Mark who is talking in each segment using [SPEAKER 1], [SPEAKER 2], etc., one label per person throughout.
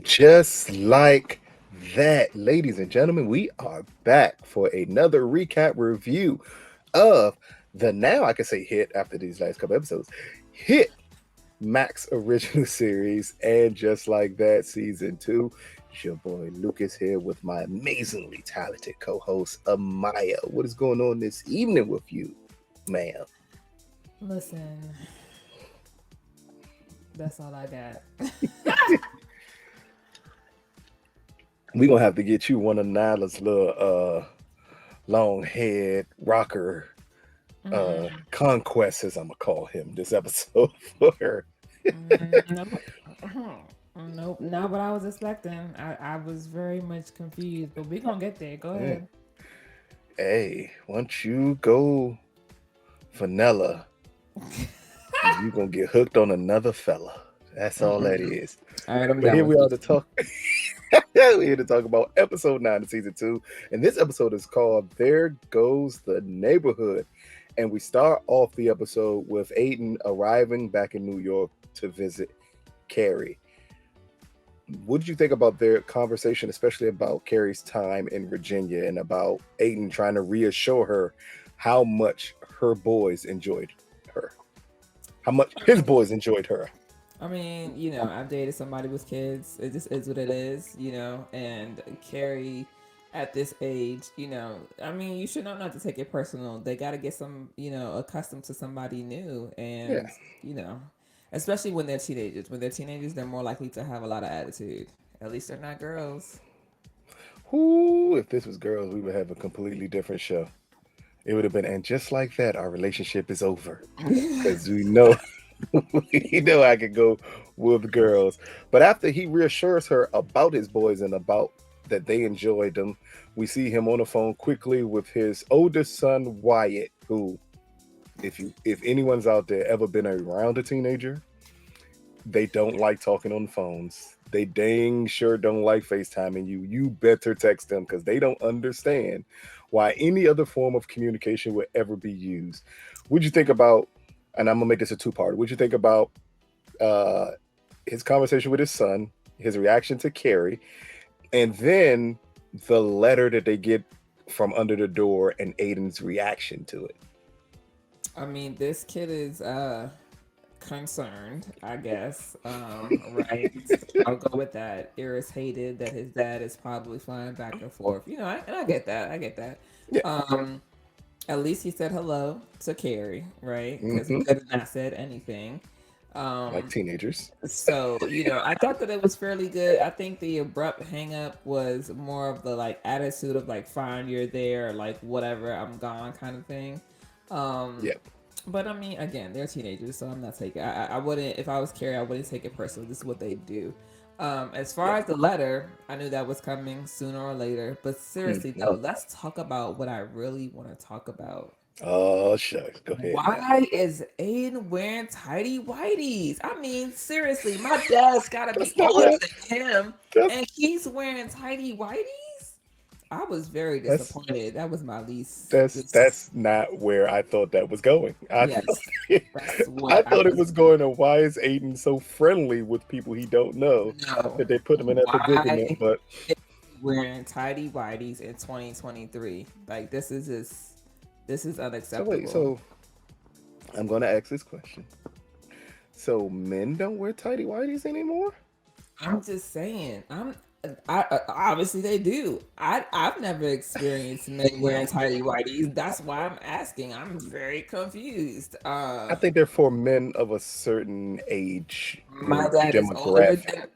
[SPEAKER 1] Just like that, ladies and gentlemen, we are back for another recap review of the now I can say hit after these last couple episodes hit Max original series and Just Like That season 2. It's your boy Lucas here with my amazingly talented co-host Amaya. What is going on this evening with you, ma'am?
[SPEAKER 2] Listen, that's all I got.
[SPEAKER 1] We're gonna have to get you one of Nyla's little long head rocker conquest, as I'm gonna call him this episode for her.
[SPEAKER 2] Nope. Nope, not what I was expecting. I was very much confused, but we're gonna get there. Go
[SPEAKER 1] Yeah.
[SPEAKER 2] ahead.
[SPEAKER 1] Hey, once you go vanilla, you gonna get hooked on another fella. That's all that is.
[SPEAKER 2] All right, I'm
[SPEAKER 1] But
[SPEAKER 2] down
[SPEAKER 1] here
[SPEAKER 2] with
[SPEAKER 1] we are
[SPEAKER 2] it.
[SPEAKER 1] to talk. We're here to talk about episode 9 of season 2, and this episode is called "There Goes the Neighborhood." And we start off the episode with Aidan arriving back in New York to visit Carrie. What did you think about their conversation, especially about Carrie's time in Virginia and about Aidan trying to reassure her how much her boys enjoyed her? How much his boys enjoyed her?
[SPEAKER 2] I mean, I've dated somebody with kids. It just is what it is, and Carrie at this age, I mean, you should know not to take it personal. They got to get accustomed to somebody new.
[SPEAKER 1] Yeah.
[SPEAKER 2] And, you know, especially when they're teenagers. When they're teenagers, they're more likely to have a lot of attitude. At least they're not girls.
[SPEAKER 1] Whoo, if this was girls, we would have a completely different show. It would have been, and just like that, our relationship is over. Because we know, we know I could go with girls. But after he reassures her about his boys and about that they enjoyed them, we see him on the phone quickly with his oldest son, Wyatt, who, if anyone's out there ever been around a teenager, they don't like talking on the phones. They dang sure don't like FaceTiming you. You better text them because they don't understand why any other form of communication would ever be used. What'd you think about, and I'm gonna make this a two-part. What'd you think about uh, his conversation with his son, his reaction to Carrie, and then the letter that they get from under the door and Aiden's reaction to it?
[SPEAKER 2] I mean, this kid is concerned, I guess. Right. I'll go with that. Irritated that his dad is probably flying back and forth. And I get that. I get that.
[SPEAKER 1] Yeah.
[SPEAKER 2] Um, at least he said hello to Carrie, right? Because he
[SPEAKER 1] Hmm.
[SPEAKER 2] could have not said anything.
[SPEAKER 1] Like
[SPEAKER 2] Um,
[SPEAKER 1] teenagers.
[SPEAKER 2] so I thought that it was fairly good. I think the abrupt hang up was more of the like attitude of like fine, you're there, like whatever, I'm gone kind of thing. Um,
[SPEAKER 1] Yeah.
[SPEAKER 2] but I mean, again, they're teenagers, so I'm not taking. I wouldn't if I was Carrie, I wouldn't take it personally. This is what they do. As far
[SPEAKER 1] Yeah.
[SPEAKER 2] as the letter, I knew that was coming sooner or later. But seriously
[SPEAKER 1] Mhm.
[SPEAKER 2] though, let's talk about what I really want to talk about.
[SPEAKER 1] Oh, shucks. Go ahead now.
[SPEAKER 2] Why is Aiden wearing tidy whities? I mean, seriously, my dad's gotta be
[SPEAKER 1] That's not
[SPEAKER 2] older
[SPEAKER 1] what.
[SPEAKER 2] than him,
[SPEAKER 1] That's
[SPEAKER 2] and he's wearing tidy whities. I was very
[SPEAKER 1] that's
[SPEAKER 2] disappointed. That was my least.
[SPEAKER 1] that's not where I thought that was going. I thought
[SPEAKER 2] Yes,
[SPEAKER 1] it,
[SPEAKER 2] that's
[SPEAKER 1] I
[SPEAKER 2] what I
[SPEAKER 1] thought it
[SPEAKER 2] was.
[SPEAKER 1] was going to why is Aiden so friendly with people he don't know
[SPEAKER 2] No,
[SPEAKER 1] that they put him in that predicament.
[SPEAKER 2] why
[SPEAKER 1] But
[SPEAKER 2] is he wearing tidy whities in 2023? Like this is
[SPEAKER 1] so wait,
[SPEAKER 2] unacceptable.
[SPEAKER 1] so I'm gonna ask this question. So men don't wear tidy whities anymore?
[SPEAKER 2] I'm just saying. Obviously they do. I've never experienced men wearing tidy whities. That's why I'm asking. I'm very confused.
[SPEAKER 1] I think they're for men of a certain age
[SPEAKER 2] My
[SPEAKER 1] group
[SPEAKER 2] dad is older
[SPEAKER 1] demographic.
[SPEAKER 2] than.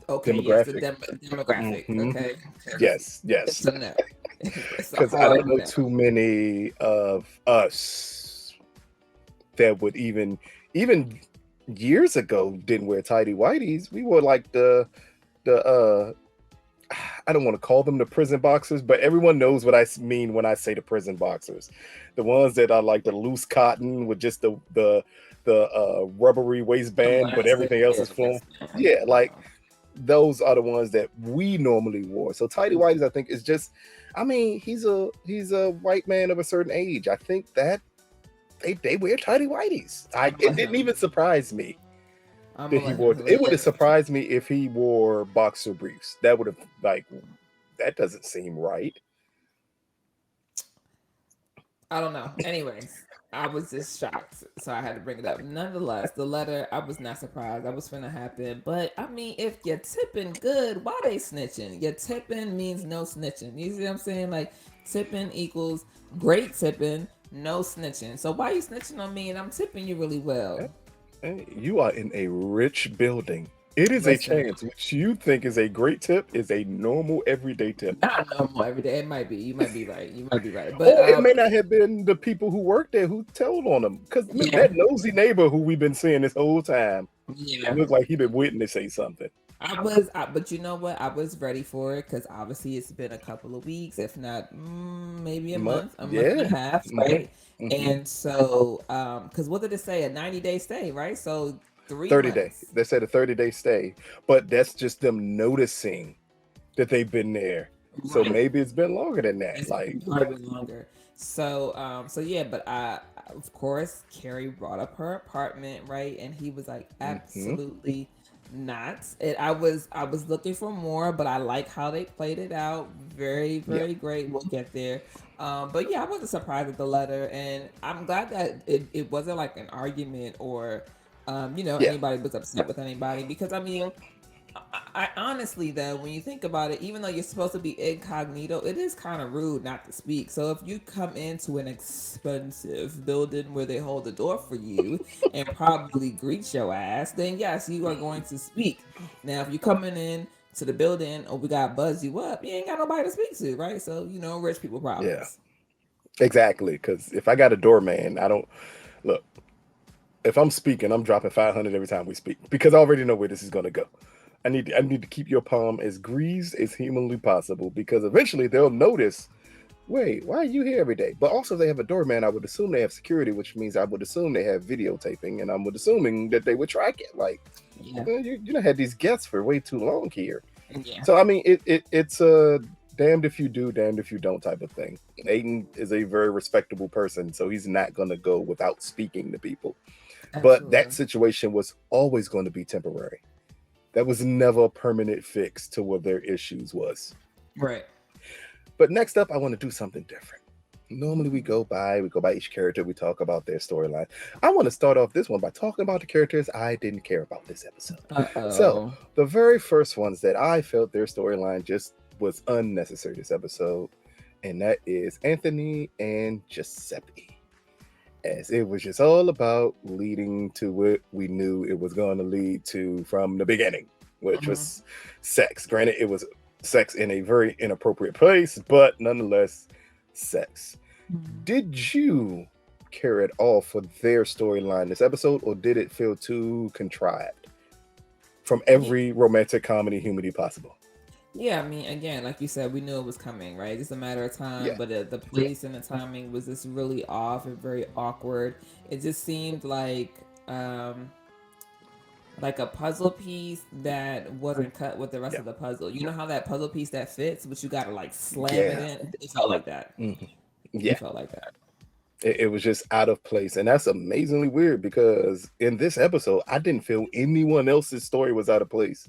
[SPEAKER 2] Okay, yes, the
[SPEAKER 1] Demographic.
[SPEAKER 2] demographic.
[SPEAKER 1] Hmm.
[SPEAKER 2] Okay, 'cause
[SPEAKER 1] Yes,
[SPEAKER 2] it's
[SPEAKER 1] yes.
[SPEAKER 2] a no. It's a
[SPEAKER 1] Because I don't
[SPEAKER 2] hard
[SPEAKER 1] know
[SPEAKER 2] no.
[SPEAKER 1] too many of us that would even years ago didn't wear tidy whities. We wore like the I don't want to call them the prison boxers, but everyone knows what mean when I say the prison boxers. The ones that are like the loose cotton with just the rubbery waistband, but
[SPEAKER 2] Elastic,
[SPEAKER 1] everything else
[SPEAKER 2] yeah,
[SPEAKER 1] is flowing.
[SPEAKER 2] waistband.
[SPEAKER 1] Yeah, like those are the ones that we normally wore. So tidy whities, I think, is just. I mean, he's a white man of a certain age. I think that they wear tidy whiteys.
[SPEAKER 2] I
[SPEAKER 1] It
[SPEAKER 2] blame
[SPEAKER 1] didn't
[SPEAKER 2] him.
[SPEAKER 1] even surprise me.
[SPEAKER 2] I'm
[SPEAKER 1] Did
[SPEAKER 2] gonna
[SPEAKER 1] he
[SPEAKER 2] let him
[SPEAKER 1] wore?
[SPEAKER 2] do
[SPEAKER 1] It
[SPEAKER 2] it.
[SPEAKER 1] would have surprised me if he wore boxer briefs. That would have like that doesn't seem right.
[SPEAKER 2] I don't know. Anyways, I was just shocked, so I had to bring it up. Nonetheless, the letter, I was not surprised. That was finna happen. But I mean, if you're tipping good, why they snitching? Your tipping means no snitching. You see what I'm saying? Like tipping equals great tipping, no snitching. So why you snitching on me and I'm tipping you really well?
[SPEAKER 1] You are in a rich building. It is a
[SPEAKER 2] Listen,
[SPEAKER 1] chance which you think is a great tip is a normal everyday tip.
[SPEAKER 2] not normal every day. It might be. You might be right. You might be right. But
[SPEAKER 1] Or it may not have been the people who worked there who told on him. Because
[SPEAKER 2] yeah,
[SPEAKER 1] that nosy neighbor who we've been seeing this whole time
[SPEAKER 2] yeah.
[SPEAKER 1] looked like he been waiting to say something.
[SPEAKER 2] But you know what? I was ready for it because obviously it's been a couple of weeks, if not maybe a month and a
[SPEAKER 1] Yeah.
[SPEAKER 2] half,
[SPEAKER 1] Hmm.
[SPEAKER 2] right?
[SPEAKER 1] Hmm.
[SPEAKER 2] And so, because what did it say? A 90-day stay, right? So
[SPEAKER 1] 30 day.
[SPEAKER 2] three months,
[SPEAKER 1] They said a 30-day stay. But that's just them noticing that they've been there. So
[SPEAKER 2] right?
[SPEAKER 1] maybe it's been longer than that.
[SPEAKER 2] It's
[SPEAKER 1] Like,
[SPEAKER 2] probably longer. So, so yeah, but of course, Carrie brought up her apartment, right? And he was like,
[SPEAKER 1] hmm,
[SPEAKER 2] absolutely not. I was looking for more, but I like how they played it out. Very,
[SPEAKER 1] yeah.
[SPEAKER 2] very great. We'll get there. But yeah, I wasn't surprised at the letter, and I'm glad that it wasn't like an argument or,
[SPEAKER 1] Yeah.
[SPEAKER 2] anybody was upset with anybody because I mean, I honestly though, when you think about it, even though you're supposed to be incognito, it is kind of rude not to speak. So if you come into an expensive building where they hold the door for you and probably greet your ass, then yes, you are going to speak. Now, if you're coming in to the building or we got buzz you up, you ain't got nobody to speak to, right? So rich people
[SPEAKER 1] Yeah.
[SPEAKER 2] problems.
[SPEAKER 1] Exactly. Because if I got a doorman, I don't look. If I'm speaking, I'm dropping 500 every time we speak because I already know where this is going to go. I need to keep your palm as greased as humanly possible because eventually they'll notice. Wait, why are you here every day? But also, they have a doorman. I would assume they have security, which means I would assume they have videotaping, and I'm assuming that they would track it. Like,
[SPEAKER 2] Yeah,
[SPEAKER 1] you don't had these guests for way too long here.
[SPEAKER 2] yeah,
[SPEAKER 1] So I mean, it's a damned if you do, damned if you don't type of thing. Aiden is a very respectable person, so he's not going to go without speaking to people. But that
[SPEAKER 2] absolutely.
[SPEAKER 1] situation was always going to be temporary. That was never a permanent fix to what their issues was.
[SPEAKER 2] Right.
[SPEAKER 1] But next up, I want to do something different. Normally we go by each character, we talk about their storyline. I want to start off this one by talking about the characters I didn't care about this episode.
[SPEAKER 2] Uh
[SPEAKER 1] So,
[SPEAKER 2] oh.
[SPEAKER 1] the very first ones that I felt their storyline just was unnecessary this episode, and that is Anthony and Giuseppe. As it was just all about leading to what we knew it was going to lead to from the beginning, which
[SPEAKER 2] Hmm.
[SPEAKER 1] was sex. Granted, it was sex in a very inappropriate place, but nonetheless, sex. Did you care at all for their storyline this episode, or did it feel too contrived from
[SPEAKER 2] Yeah.
[SPEAKER 1] every romantic comedy humanly possible?
[SPEAKER 2] Yeah, I mean, again, like you said, we knew it was coming, right? Just a matter of time,
[SPEAKER 1] Yeah.
[SPEAKER 2] but the place and the timing was just really off and very awkward. It just seemed um like a puzzle piece that wasn't cut with the rest
[SPEAKER 1] Yeah.
[SPEAKER 2] of the puzzle. You know how that puzzle piece that fits, but you gotta like slam it
[SPEAKER 1] Yeah.
[SPEAKER 2] in. It felt like that.
[SPEAKER 1] Mhm.
[SPEAKER 2] It
[SPEAKER 1] Yeah.
[SPEAKER 2] felt like that.
[SPEAKER 1] It was just out of place. And that's amazingly weird because in this episode, I didn't feel anyone else's story was out of place.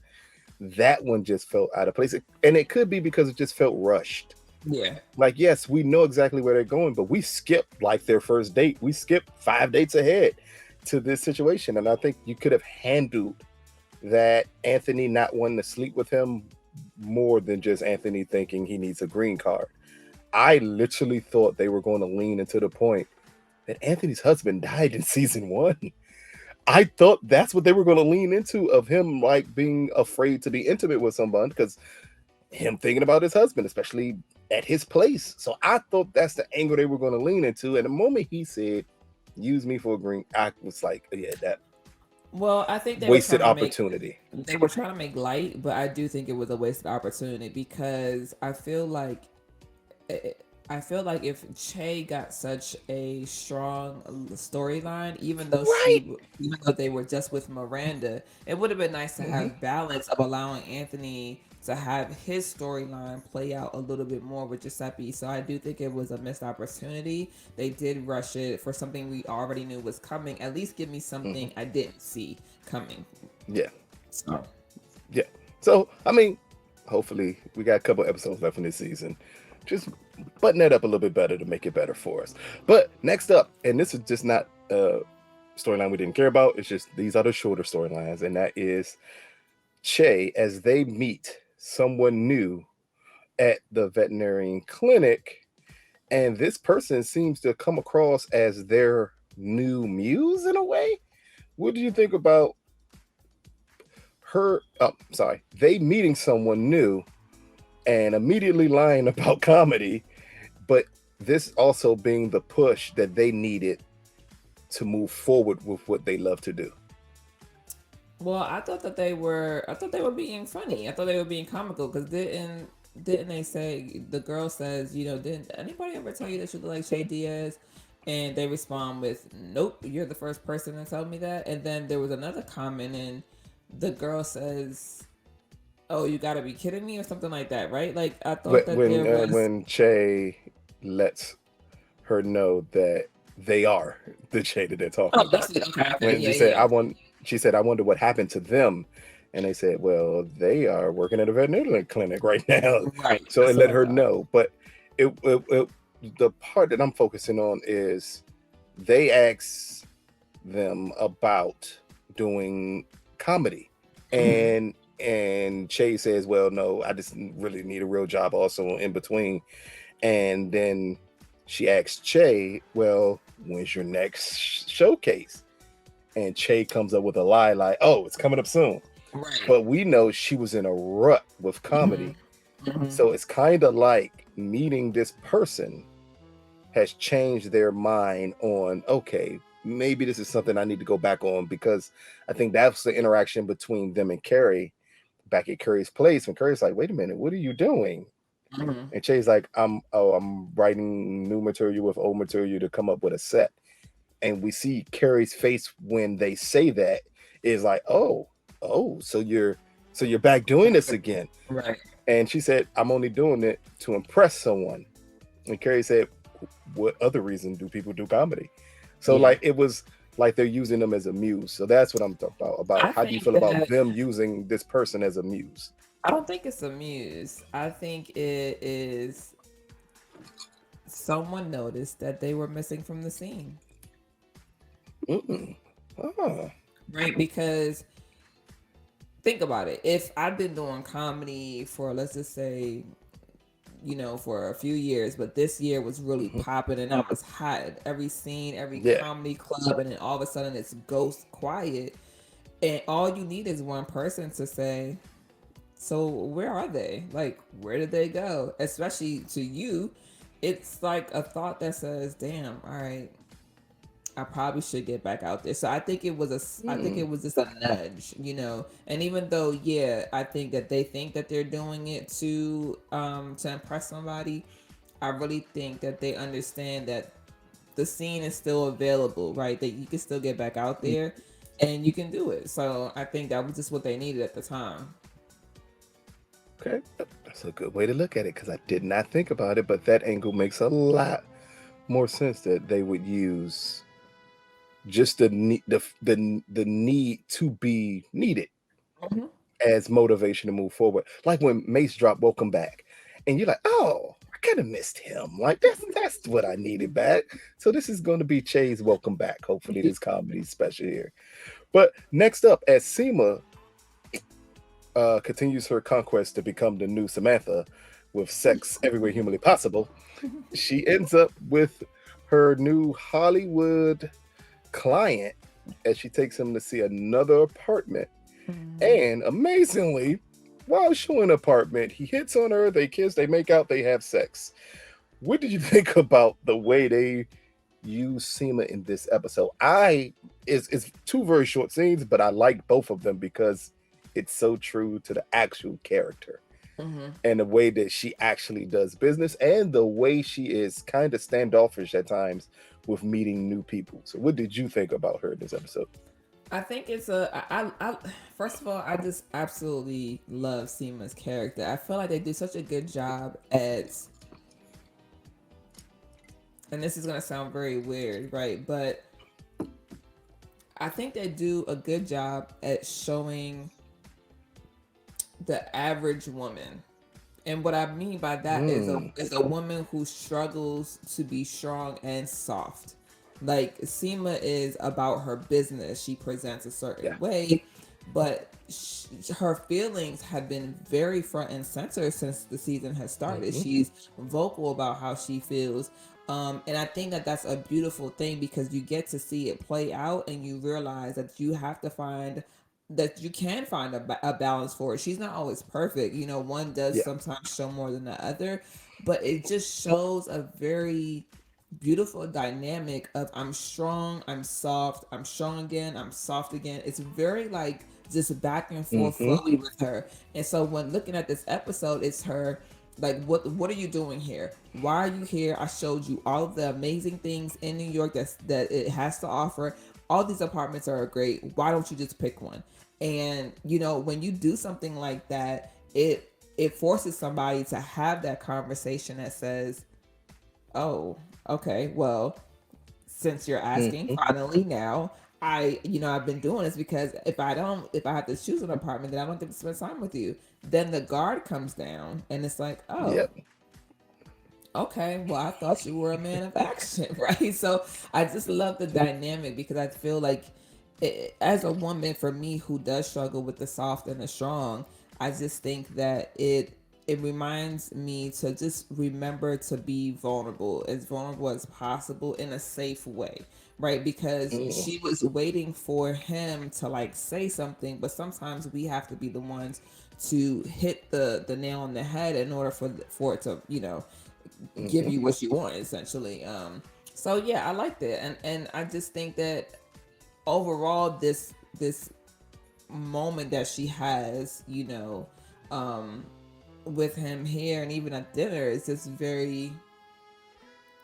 [SPEAKER 1] That one just felt out of place. And it could be because it just felt rushed.
[SPEAKER 2] Yeah.
[SPEAKER 1] Like, yes, we know exactly where they're going, but we skipped like their first date. We skipped 5 dates ahead to this situation. And I think you could have handled that Anthony not wanting to sleep with him more than just Anthony thinking he needs a green card. I literally thought they were going to lean into the point that Anthony's husband died in season one. I thought that's what they were going to lean into of him like being afraid to be intimate with someone because him thinking about his husband, especially at his place. So I thought that's the angle they were going to lean into. And the moment he said, "Use me for a green," I was like, yeah, that
[SPEAKER 2] Well, I think
[SPEAKER 1] wasted opportunity.
[SPEAKER 2] they were trying to make light, but I do think it was a wasted opportunity because I feel like if Che got such a strong storyline,
[SPEAKER 1] Right.
[SPEAKER 2] even though they were just with Miranda, it would have been nice to
[SPEAKER 1] Hmm.
[SPEAKER 2] have balance of allowing Anthony to have his storyline play out a little bit more with Giuseppe. So I do think it was a missed opportunity. They did rush it for something we already knew was coming. At least give me
[SPEAKER 1] Hmm.
[SPEAKER 2] something I didn't see coming.
[SPEAKER 1] Yeah,
[SPEAKER 2] So
[SPEAKER 1] yeah. So I mean, hopefully we got a couple episodes left in this season. Just button that up a little bit better to make it better for us. But next up, and this is just not a storyline we didn't care about. It's just these are the shorter storylines, and that is Che as they meet someone new at the veterinarian clinic, and this person seems to come across as their new muse in a way. What do you think about her? Oh, sorry, they meeting someone new and immediately lying about comedy, but this also being the push that they needed to move forward with what they love to do.
[SPEAKER 2] well, I thought they were being funny. I thought they were being comical because didn't they say the girl says, didn't anybody ever tell you that you look like Shay Diaz? And they respond with, "Nope, you're the first person to tell me that." And then there was another comment, and the girl says, "Oh, you gotta be kidding me," or something like that, right? Like I thought that there was.
[SPEAKER 1] When Che lets her know that they are the Che that they're talking
[SPEAKER 2] Oh,
[SPEAKER 1] about.
[SPEAKER 2] that's it. Okay, okay,
[SPEAKER 1] When
[SPEAKER 2] yeah, yeah,
[SPEAKER 1] she said, I wonder what happened to them. And they said, well, they are working at a veterinary clinic right now.
[SPEAKER 2] right.
[SPEAKER 1] So it
[SPEAKER 2] That's what
[SPEAKER 1] let
[SPEAKER 2] I
[SPEAKER 1] her
[SPEAKER 2] thought.
[SPEAKER 1] know. But it the part that I'm focusing on is they asked them about doing comedy.
[SPEAKER 2] Hmm.
[SPEAKER 1] And Che says, well, no, I just really need a real job also in between. And then she asks Che, well, when's your next showcase? And Che comes up with a lie like, oh, it's coming up soon.
[SPEAKER 2] Right.
[SPEAKER 1] But we know she was in a rut with
[SPEAKER 2] Hmm.
[SPEAKER 1] comedy.
[SPEAKER 2] Hmm.
[SPEAKER 1] So it's kind of like meeting this person has changed their mind on, okay, maybe this is something I need to go back on, because I think that's the interaction between them and Carrie back at Carrie's place. When Carrie's like, wait a minute, what are you doing?
[SPEAKER 2] Hmm.
[SPEAKER 1] And Che's like, I'm writing new material with old material to come up with a set. And we see Carrie's face when they say that is like, so you're back doing this again.
[SPEAKER 2] Right.
[SPEAKER 1] And she said, I'm only doing it to impress someone. And Carrie said, what other reason do people do comedy? So
[SPEAKER 2] Yeah.
[SPEAKER 1] like it was like they're using them as a muse. So that's what I'm talking about. About
[SPEAKER 2] I
[SPEAKER 1] how do you
[SPEAKER 2] think
[SPEAKER 1] feel about
[SPEAKER 2] that
[SPEAKER 1] them using this person as a muse?
[SPEAKER 2] I don't think it's a muse. I think it is someone noticed that they were missing from the scene.
[SPEAKER 1] Mm-mm. Ah.
[SPEAKER 2] Right? Because think about it. If I've been doing comedy for, let's just say, for a few years, but this year was really
[SPEAKER 1] Mhm.
[SPEAKER 2] popping and I was hot at every scene, every
[SPEAKER 1] Yeah.
[SPEAKER 2] comedy club, and then all of a sudden it's ghost quiet. And all you need is one person to say, so where are they? Like, where did they go? Especially to you, it's like a thought that says, damn, all right, I probably should get back out there. So I think
[SPEAKER 1] Mm.
[SPEAKER 2] it was just a nudge. And even though, yeah, I think that they think that they're doing it to impress somebody, I really think that they understand that the scene is still available, right? That you can still get back out there and you can do it. So I think that was just what they needed at the time.
[SPEAKER 1] Okay, that's a good way to look at it because I did not think about it, but that angle makes a lot more sense that they would use just the need to be needed
[SPEAKER 2] Hmm.
[SPEAKER 1] as motivation to move forward. Like when Mace dropped "Welcome Back," and you're like, "Oh, I kind of missed him. Like that's what I needed back." So this is going to be Che's "Welcome Back." Hopefully, this comedy special here. But next up, as Seema continues her conquest to become the new Samantha with sex everywhere humanly possible, she ends up with her new Hollywood client as she takes him to see another apartment. And amazingly, while showing the apartment, he hits on her, they kiss, they make out, they have sex. What did you think about the way they use Seema in this episode? It's two very short scenes, but I like both of them because it's so true to the actual character
[SPEAKER 2] Hmm.
[SPEAKER 1] and the way that she actually does business and the way she is kind of standoffish at times with meeting new people. So what did you think about her in this episode?
[SPEAKER 2] I think it's first of all, I just absolutely love Seema's character. I feel like they do such a good job at, and this is gonna sound very weird, right? But I think they do a good job at showing the average woman. And what I mean by that
[SPEAKER 1] Mm,
[SPEAKER 2] is a woman who struggles to be strong and soft. Like Seema is about her business. She presents a
[SPEAKER 1] yeah.
[SPEAKER 2] certain way, but her feelings have been very front and center since the season has started.
[SPEAKER 1] Hmm.
[SPEAKER 2] She's vocal about how she feels. And I think that that's a beautiful thing because you get to see it play out and you realize that you have to find that you can find a balance for it. She's not always perfect. You know, one does
[SPEAKER 1] Yeah.
[SPEAKER 2] sometimes show more than the other, but it just shows a very beautiful dynamic of I'm strong, I'm soft, I'm strong again, I'm soft again. It's very like just back and forth
[SPEAKER 1] Hmm.
[SPEAKER 2] flowy with her. And so when looking at this episode, it's her like what are you doing here? Why are you here? I showed you all of the amazing things in New York that it has to offer. All these apartments are great. Why don't you just pick one? And you know, when you do something like that, it forces somebody to have that conversation that says, "Oh, okay, well, since you're asking,
[SPEAKER 1] Hmm.
[SPEAKER 2] finally now, I've been doing this because if I have to choose an apartment, then I don't get to spend time with you." Then the guard comes down, and it's like, "Oh,
[SPEAKER 1] Yep.
[SPEAKER 2] okay, well, I thought you were a man of action," right? So I just love the dynamic because I feel like, as a woman, for me who does struggle with the soft and the strong, I just think that it reminds me to just remember to be vulnerable as possible in a safe way, right? Because
[SPEAKER 1] Mm,
[SPEAKER 2] she was waiting for him to like say something, but sometimes we have to be the ones to hit the nail on the head in order for it to, give
[SPEAKER 1] hmm.
[SPEAKER 2] you what you want essentially. So yeah, I like that. And I just think that overall this moment that she has, um with him here and even at dinner is just very,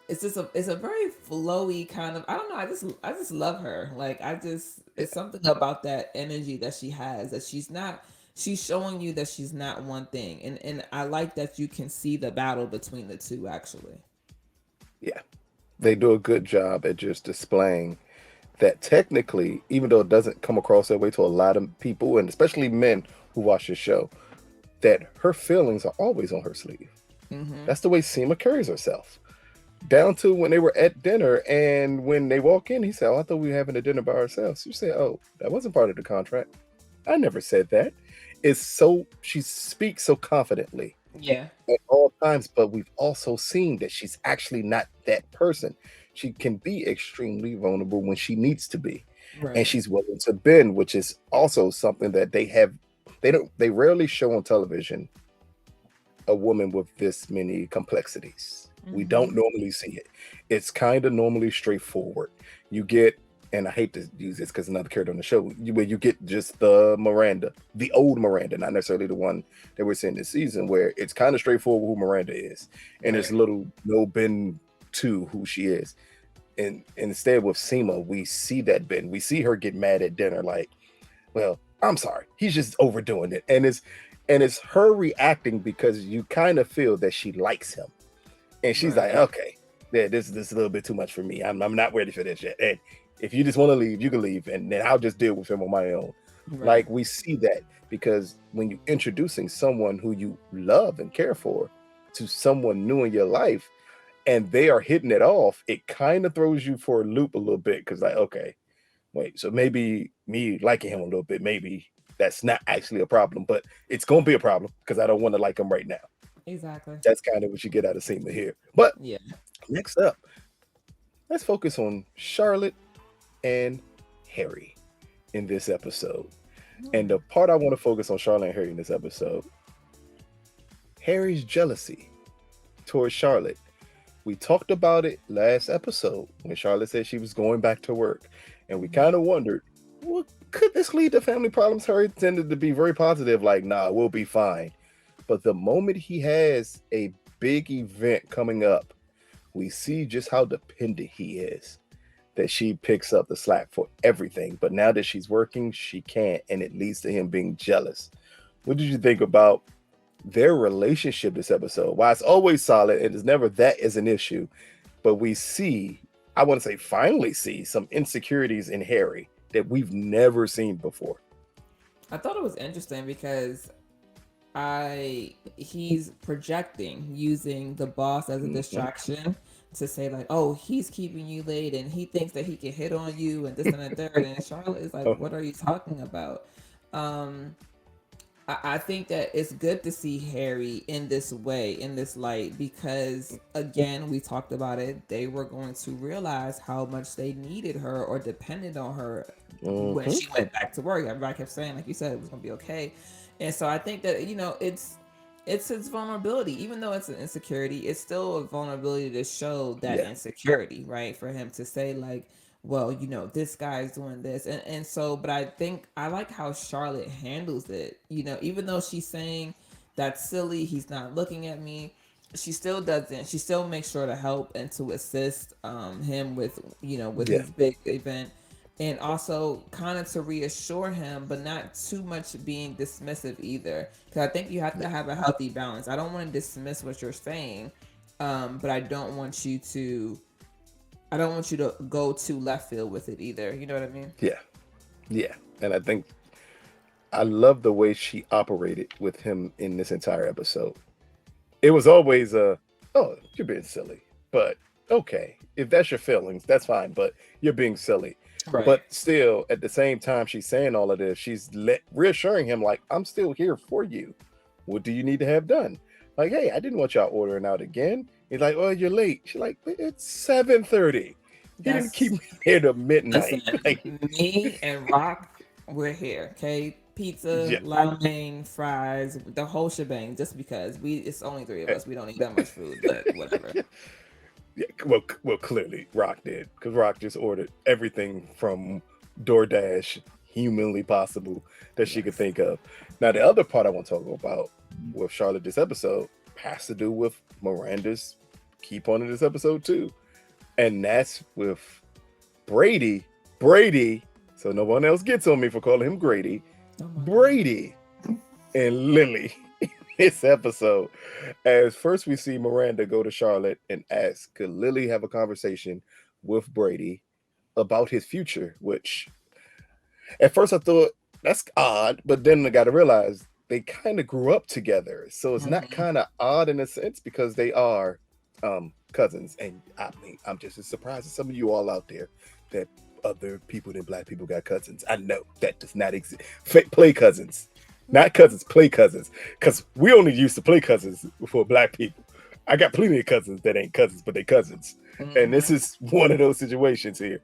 [SPEAKER 2] it's a very flowy kind of, I don't know, I just love her. Like I just,
[SPEAKER 1] Yeah.
[SPEAKER 2] it's something about that energy that she has, that she's showing you that she's not one thing. And I like that you can see the battle between the two actually.
[SPEAKER 1] Yeah. They do a good job at just displaying that technically, even though it doesn't come across that way to a lot of people, and especially men who watch the show, that her feelings are always on her sleeve.
[SPEAKER 2] Mm-hmm.
[SPEAKER 1] That's the way Seema carries herself. Down to when they were at dinner, and when they walk in, he said, "Oh, I thought we were having a dinner by ourselves." You say, "Oh, that wasn't part of the contract. I never said that." It's so she speaks so confidently
[SPEAKER 2] Yeah.
[SPEAKER 1] at all times, but we've also seen that she's actually not that person. She can be extremely vulnerable when she needs to be, and
[SPEAKER 2] Right.
[SPEAKER 1] she's willing to bend, which is also something that they rarely show on television, a woman with this many complexities. We
[SPEAKER 2] Mm-hmm.
[SPEAKER 1] don't normally see it. It's kind of normally straightforward. You get, and I hate to use this because another character on the show, where you get just the Miranda, the old Miranda, not necessarily the one that we're seeing this season, where it's kind of straightforward who Miranda is, and
[SPEAKER 2] Right.
[SPEAKER 1] there's little no bend to who she is. And instead with Seema, we see that bend. We see her get mad at dinner, like, well, I'm sorry, he's just overdoing it, and it's her reacting because you kind of feel that she likes him, and she's like,
[SPEAKER 2] Right.
[SPEAKER 1] okay, yeah, this is a little bit too much for me. I'm not ready for this yet. And if you just want to leave, you can leave, and then I'll just deal with him on my own.
[SPEAKER 2] Right.
[SPEAKER 1] Like we see that because when you're introducing someone who you love and care for to someone new in your life, and they are hitting it off, it kind of throws you for a loop a little bit because like, okay, wait, so maybe me liking him a little bit, maybe that's not actually a problem, but it's gonna be a problem because I don't want to like him right now.
[SPEAKER 2] Exactly.
[SPEAKER 1] That's kind of what you get out of Seema here. But
[SPEAKER 2] Yeah.
[SPEAKER 1] next up, let's focus on Charlotte and Harry in this episode. And the part I want to focus on Charlotte and Harry in this episode, Harry's jealousy towards Charlotte. We talked about it last episode when Charlotte said she was going back to work. And we
[SPEAKER 2] Mm-hmm.
[SPEAKER 1] kind of wondered, well, could this lead to family problems? Harry tended to be very positive, like, nah, we'll be fine. But the moment he has a big event coming up, we see just how dependent he is. That she picks up the slack for everything. But now that she's working, she can't. And it leads to him being jealous. What did you think about their relationship this episode? Why it's always solid and it's never that is an issue. But we see, I want to say finally see some insecurities in Harry that we've never seen before.
[SPEAKER 2] I thought it was interesting because he's projecting using the boss as a
[SPEAKER 1] Hmm.
[SPEAKER 2] distraction to say like, oh, he's keeping you late and he thinks that he can hit on you and this and the third. And Charlotte is like,
[SPEAKER 1] Oh,
[SPEAKER 2] what are you talking about? Um, I think that it's good to see Harry in this way, in this light, because again, we talked about it. They were going to realize how much they needed her or depended on her when
[SPEAKER 1] hmm.
[SPEAKER 2] she went back to work. Everybody kept saying, like you said, it was going to be okay. And so I think that, it's his vulnerability. Even though it's an insecurity, it's still a vulnerability to show that
[SPEAKER 1] Yeah,
[SPEAKER 2] insecurity, right? For him to say, like, well, this guy's doing this. And so, but I think I like how Charlotte handles it. Even though she's saying that's silly, he's not looking at me, she still doesn't. She still makes sure to help and to assist him with
[SPEAKER 1] yeah,
[SPEAKER 2] his big event, and also kind of to reassure him, but not too much being dismissive either. Because I think you have to
[SPEAKER 1] yeah,
[SPEAKER 2] have a healthy balance. I don't want to dismiss what you're saying, but I don't want you to go too left field with it either. You know what I mean?
[SPEAKER 1] yeah, yeah. And I think I love the way she operated with him in this entire episode. It was always oh, you're being silly, but okay, if that's your feelings, that's fine, but you're being silly.
[SPEAKER 2] Right.
[SPEAKER 1] But still, at the same time, she's saying all of this. She's reassuring him, like, I'm still here for you. What do you need to have done? Like, hey, I didn't want y'all ordering out again. He's like, oh, you're late. She's like, it's 7:30. He didn't keep
[SPEAKER 2] That's
[SPEAKER 1] me here to
[SPEAKER 2] Listen.
[SPEAKER 1] midnight. Like,
[SPEAKER 2] Me and Rock, we're here. Okay, pizza,
[SPEAKER 1] yeah.
[SPEAKER 2] limonene, fries, the whole shebang. Just because it's only three of us, we don't eat that much food, but whatever.
[SPEAKER 1] Yeah, well, clearly Rock did because Rock just ordered everything from DoorDash humanly possible that she could
[SPEAKER 2] Yes.
[SPEAKER 1] think of. Now, the other part I want to talk about with Charlotte this episode has to do with Miranda's key point of this episode too, and that's with Brady. Brady. So no one else gets on me for calling him Grady.
[SPEAKER 2] Oh my god.
[SPEAKER 1] Brady and Lily. This episode, as first we see Miranda go to Charlotte and ask, could Lily have a conversation with Brady about his future? Which at first I thought that's odd, but then I got to realize they kind of grew up together, so it's not
[SPEAKER 2] Mhm.
[SPEAKER 1] kind of odd in a sense because they are cousins. And I mean, I'm just as surprised as some of you all out there that other people than black people got cousins. I know that does not exist. Play cousins, not cousins, play cousins. Because we only used to play cousins for black people. I got plenty of cousins that ain't cousins, but they cousins. And this
[SPEAKER 2] Mhm.
[SPEAKER 1] is one of those situations here.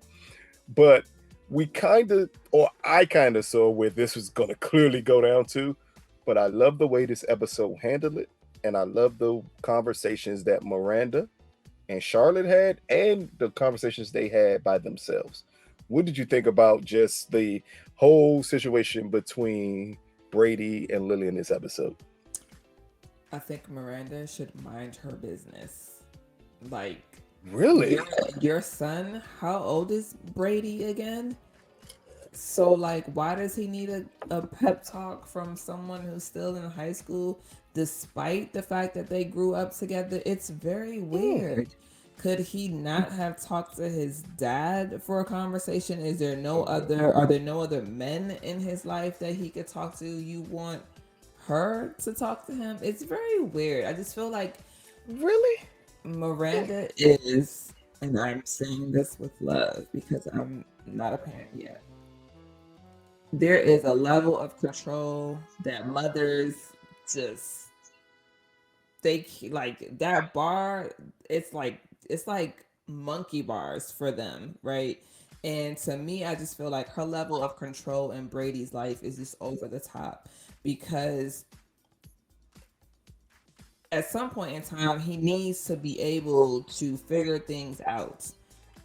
[SPEAKER 1] But we kind of, or I kind of saw where this was going to clearly go down to. But I love the way this episode handled it. And I love the conversations that Miranda and Charlotte had and the conversations they had by themselves. What did you think about just the whole situation between Brady and Lily in this episode?
[SPEAKER 2] I think Miranda should mind her business. Like your
[SPEAKER 1] Really?
[SPEAKER 2] your son, how old is Brady again? So like why does he need a pep talk from someone who's still in high school despite the fact that they grew up together? It's very
[SPEAKER 1] Mm,
[SPEAKER 2] weird. Could he not have talked to his dad for a conversation? Are there no other men in his life that he could talk to? You want her to talk to him? It's very weird. I just feel like
[SPEAKER 1] really? Mm,
[SPEAKER 2] Miranda is, and I'm saying this with love because I'm not a parent yet, there is a level of control that mothers just like that bar. It's like monkey bars for them, right? And to me, I just feel like her level of control in Brady's life is just over the top because at some point in time he needs to be able to figure things out.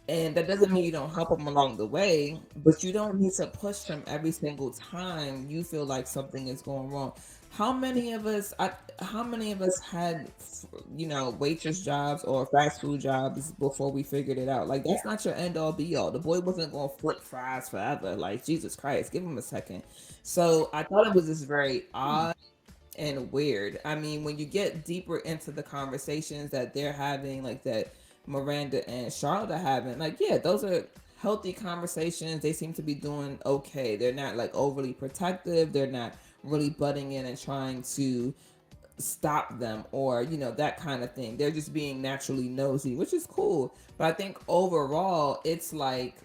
[SPEAKER 2] And that doesn't mean you don't help them along the way, but you don't need to push them every single time you feel like something is going wrong. How many of us had, waitress jobs or fast food jobs before we figured it out? Like, that's not your end all be all. The boy wasn't going to flip fries forever. Like, Jesus Christ, give him a second. So I thought it was just very odd and weird. I mean, when you get deeper into the conversations that they're having, like that Miranda and Charlotte are having, like, yeah, those are. healthy conversations. They seem to be doing okay. They're not like overly protective. They're not really butting in and trying to stop them or that kind of thing. They're just being naturally nosy, which is cool. But I think overall it's like,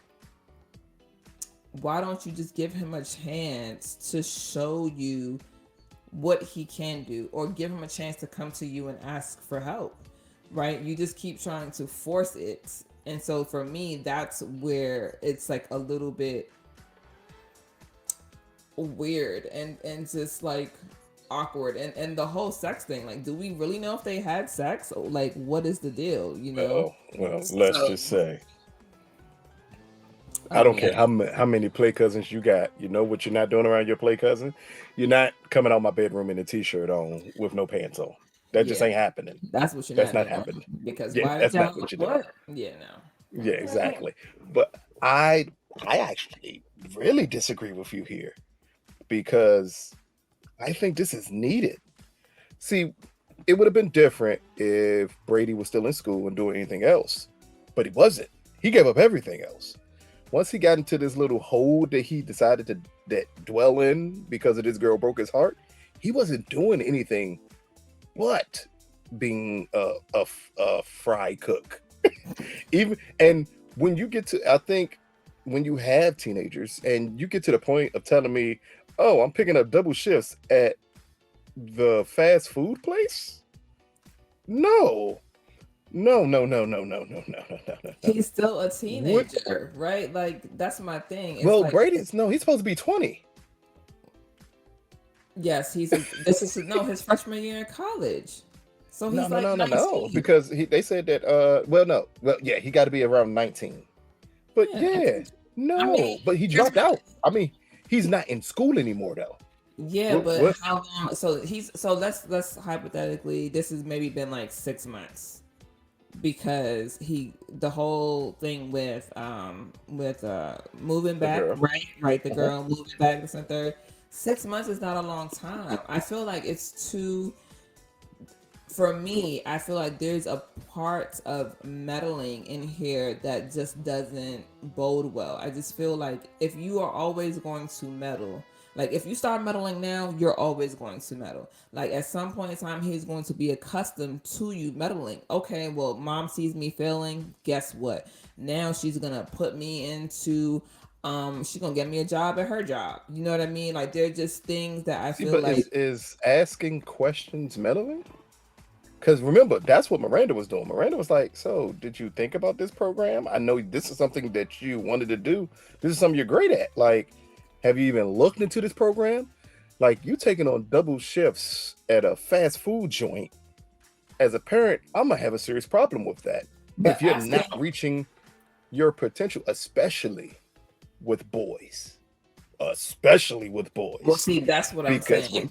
[SPEAKER 2] why don't you just give him a chance to show you what he can do, or give him a chance to come to you and ask for help, right? You just keep trying to force it. And so for me, that's where it's like a little bit weird and just like awkward. And the whole sex thing, like, do we really know if they had sex? Or, like, what is the deal?
[SPEAKER 1] Well, let's
[SPEAKER 2] So
[SPEAKER 1] just say,
[SPEAKER 2] I
[SPEAKER 1] I don't
[SPEAKER 2] mean,
[SPEAKER 1] care how many play cousins you got. You know what you're not doing around your play cousin? You're not coming out my bedroom in a t-shirt on with no pants on. That just
[SPEAKER 2] yeah,
[SPEAKER 1] ain't happening.
[SPEAKER 2] that's what you're
[SPEAKER 1] That's
[SPEAKER 2] not
[SPEAKER 1] not
[SPEAKER 2] doing.
[SPEAKER 1] happening.
[SPEAKER 2] Because
[SPEAKER 1] Yeah,
[SPEAKER 2] why did
[SPEAKER 1] that's not
[SPEAKER 2] y'all
[SPEAKER 1] what you're doing.
[SPEAKER 2] what? Yeah,
[SPEAKER 1] Yeah,
[SPEAKER 2] no.
[SPEAKER 1] exactly. But I actually really disagree with you here because I think this is needed. See, it would have been different if Brady was still in school and doing anything else, but he wasn't. He gave up everything else. Once he got into this little hole that he decided to dwell in because of this girl broke his heart, he wasn't doing anything but being a fry cook. Even and when you get to, I think when you have teenagers and you get to the point of telling me, "Oh, I'm picking up double shifts at the fast food place." No, no.
[SPEAKER 2] He's still a
[SPEAKER 1] What?
[SPEAKER 2] teenager, right? Like, that's my thing. It's
[SPEAKER 1] Well,
[SPEAKER 2] like,
[SPEAKER 1] Brady's no, he's supposed to be 20.
[SPEAKER 2] yes, this is no his freshman year in college. So
[SPEAKER 1] No,
[SPEAKER 2] he's
[SPEAKER 1] no,
[SPEAKER 2] like
[SPEAKER 1] no, no, no.
[SPEAKER 2] 19.
[SPEAKER 1] Because they said that well no. Well, yeah, he got to be around 19. But
[SPEAKER 2] Yeah,
[SPEAKER 1] yeah,
[SPEAKER 2] 19. I mean,
[SPEAKER 1] no. But he
[SPEAKER 2] here's
[SPEAKER 1] dropped
[SPEAKER 2] my
[SPEAKER 1] out. I mean, he's not in school anymore though.
[SPEAKER 2] yeah, but
[SPEAKER 1] What?
[SPEAKER 2] how long? So let's hypothetically, this has maybe been like 6 months, because the whole thing with moving
[SPEAKER 1] The
[SPEAKER 2] back,
[SPEAKER 1] girl.
[SPEAKER 2] right, the
[SPEAKER 1] Uh-huh.
[SPEAKER 2] girl moving back, this and third. 6 months is not a long time. I feel like it's too, for me, I feel like there's a part of meddling in here that just doesn't bode well. I just feel like if you are always going to meddle, like if you start meddling now, you're always going to meddle. Like at some point in time, he's going to be accustomed to you meddling. Okay, well, mom sees me failing. Guess what? Now she's gonna put me into she's gonna get me a job at her job. You know what I mean? Like they're just things that I
[SPEAKER 1] See,
[SPEAKER 2] feel
[SPEAKER 1] but
[SPEAKER 2] like,
[SPEAKER 1] is asking questions meddling? Because remember, that's what Miranda was doing. Miranda was like, "So, did you think about this program? I know this is something that you wanted to do. This is something you're great at. Like, have you even looked into this program? Like, you taking on double shifts at a fast food joint. As a parent, I'm gonna have a serious problem with that.
[SPEAKER 2] but
[SPEAKER 1] If you're
[SPEAKER 2] asking,
[SPEAKER 1] not reaching your potential, especially with boys, especially with
[SPEAKER 2] well,
[SPEAKER 1] boys,
[SPEAKER 2] see, that's what I'm
[SPEAKER 1] because
[SPEAKER 2] saying.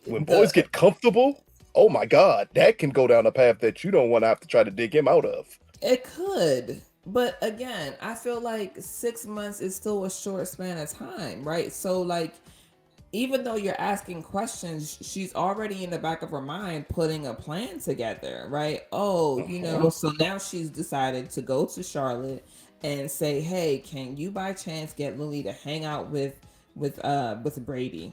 [SPEAKER 1] when boys
[SPEAKER 2] The
[SPEAKER 1] get comfortable, oh my God, that can go down a path that you don't want to have to try to dig him out of.
[SPEAKER 2] It could, but again, I feel like 6 months is still a short span of time, right? So like, even though you're asking questions, she's already in the back of her mind putting a plan together, right? Oh,
[SPEAKER 1] Uh-huh.
[SPEAKER 2] so now she's decided to go to Charlotte and say, "Hey, can you by chance get Lily to hang out with Brady?"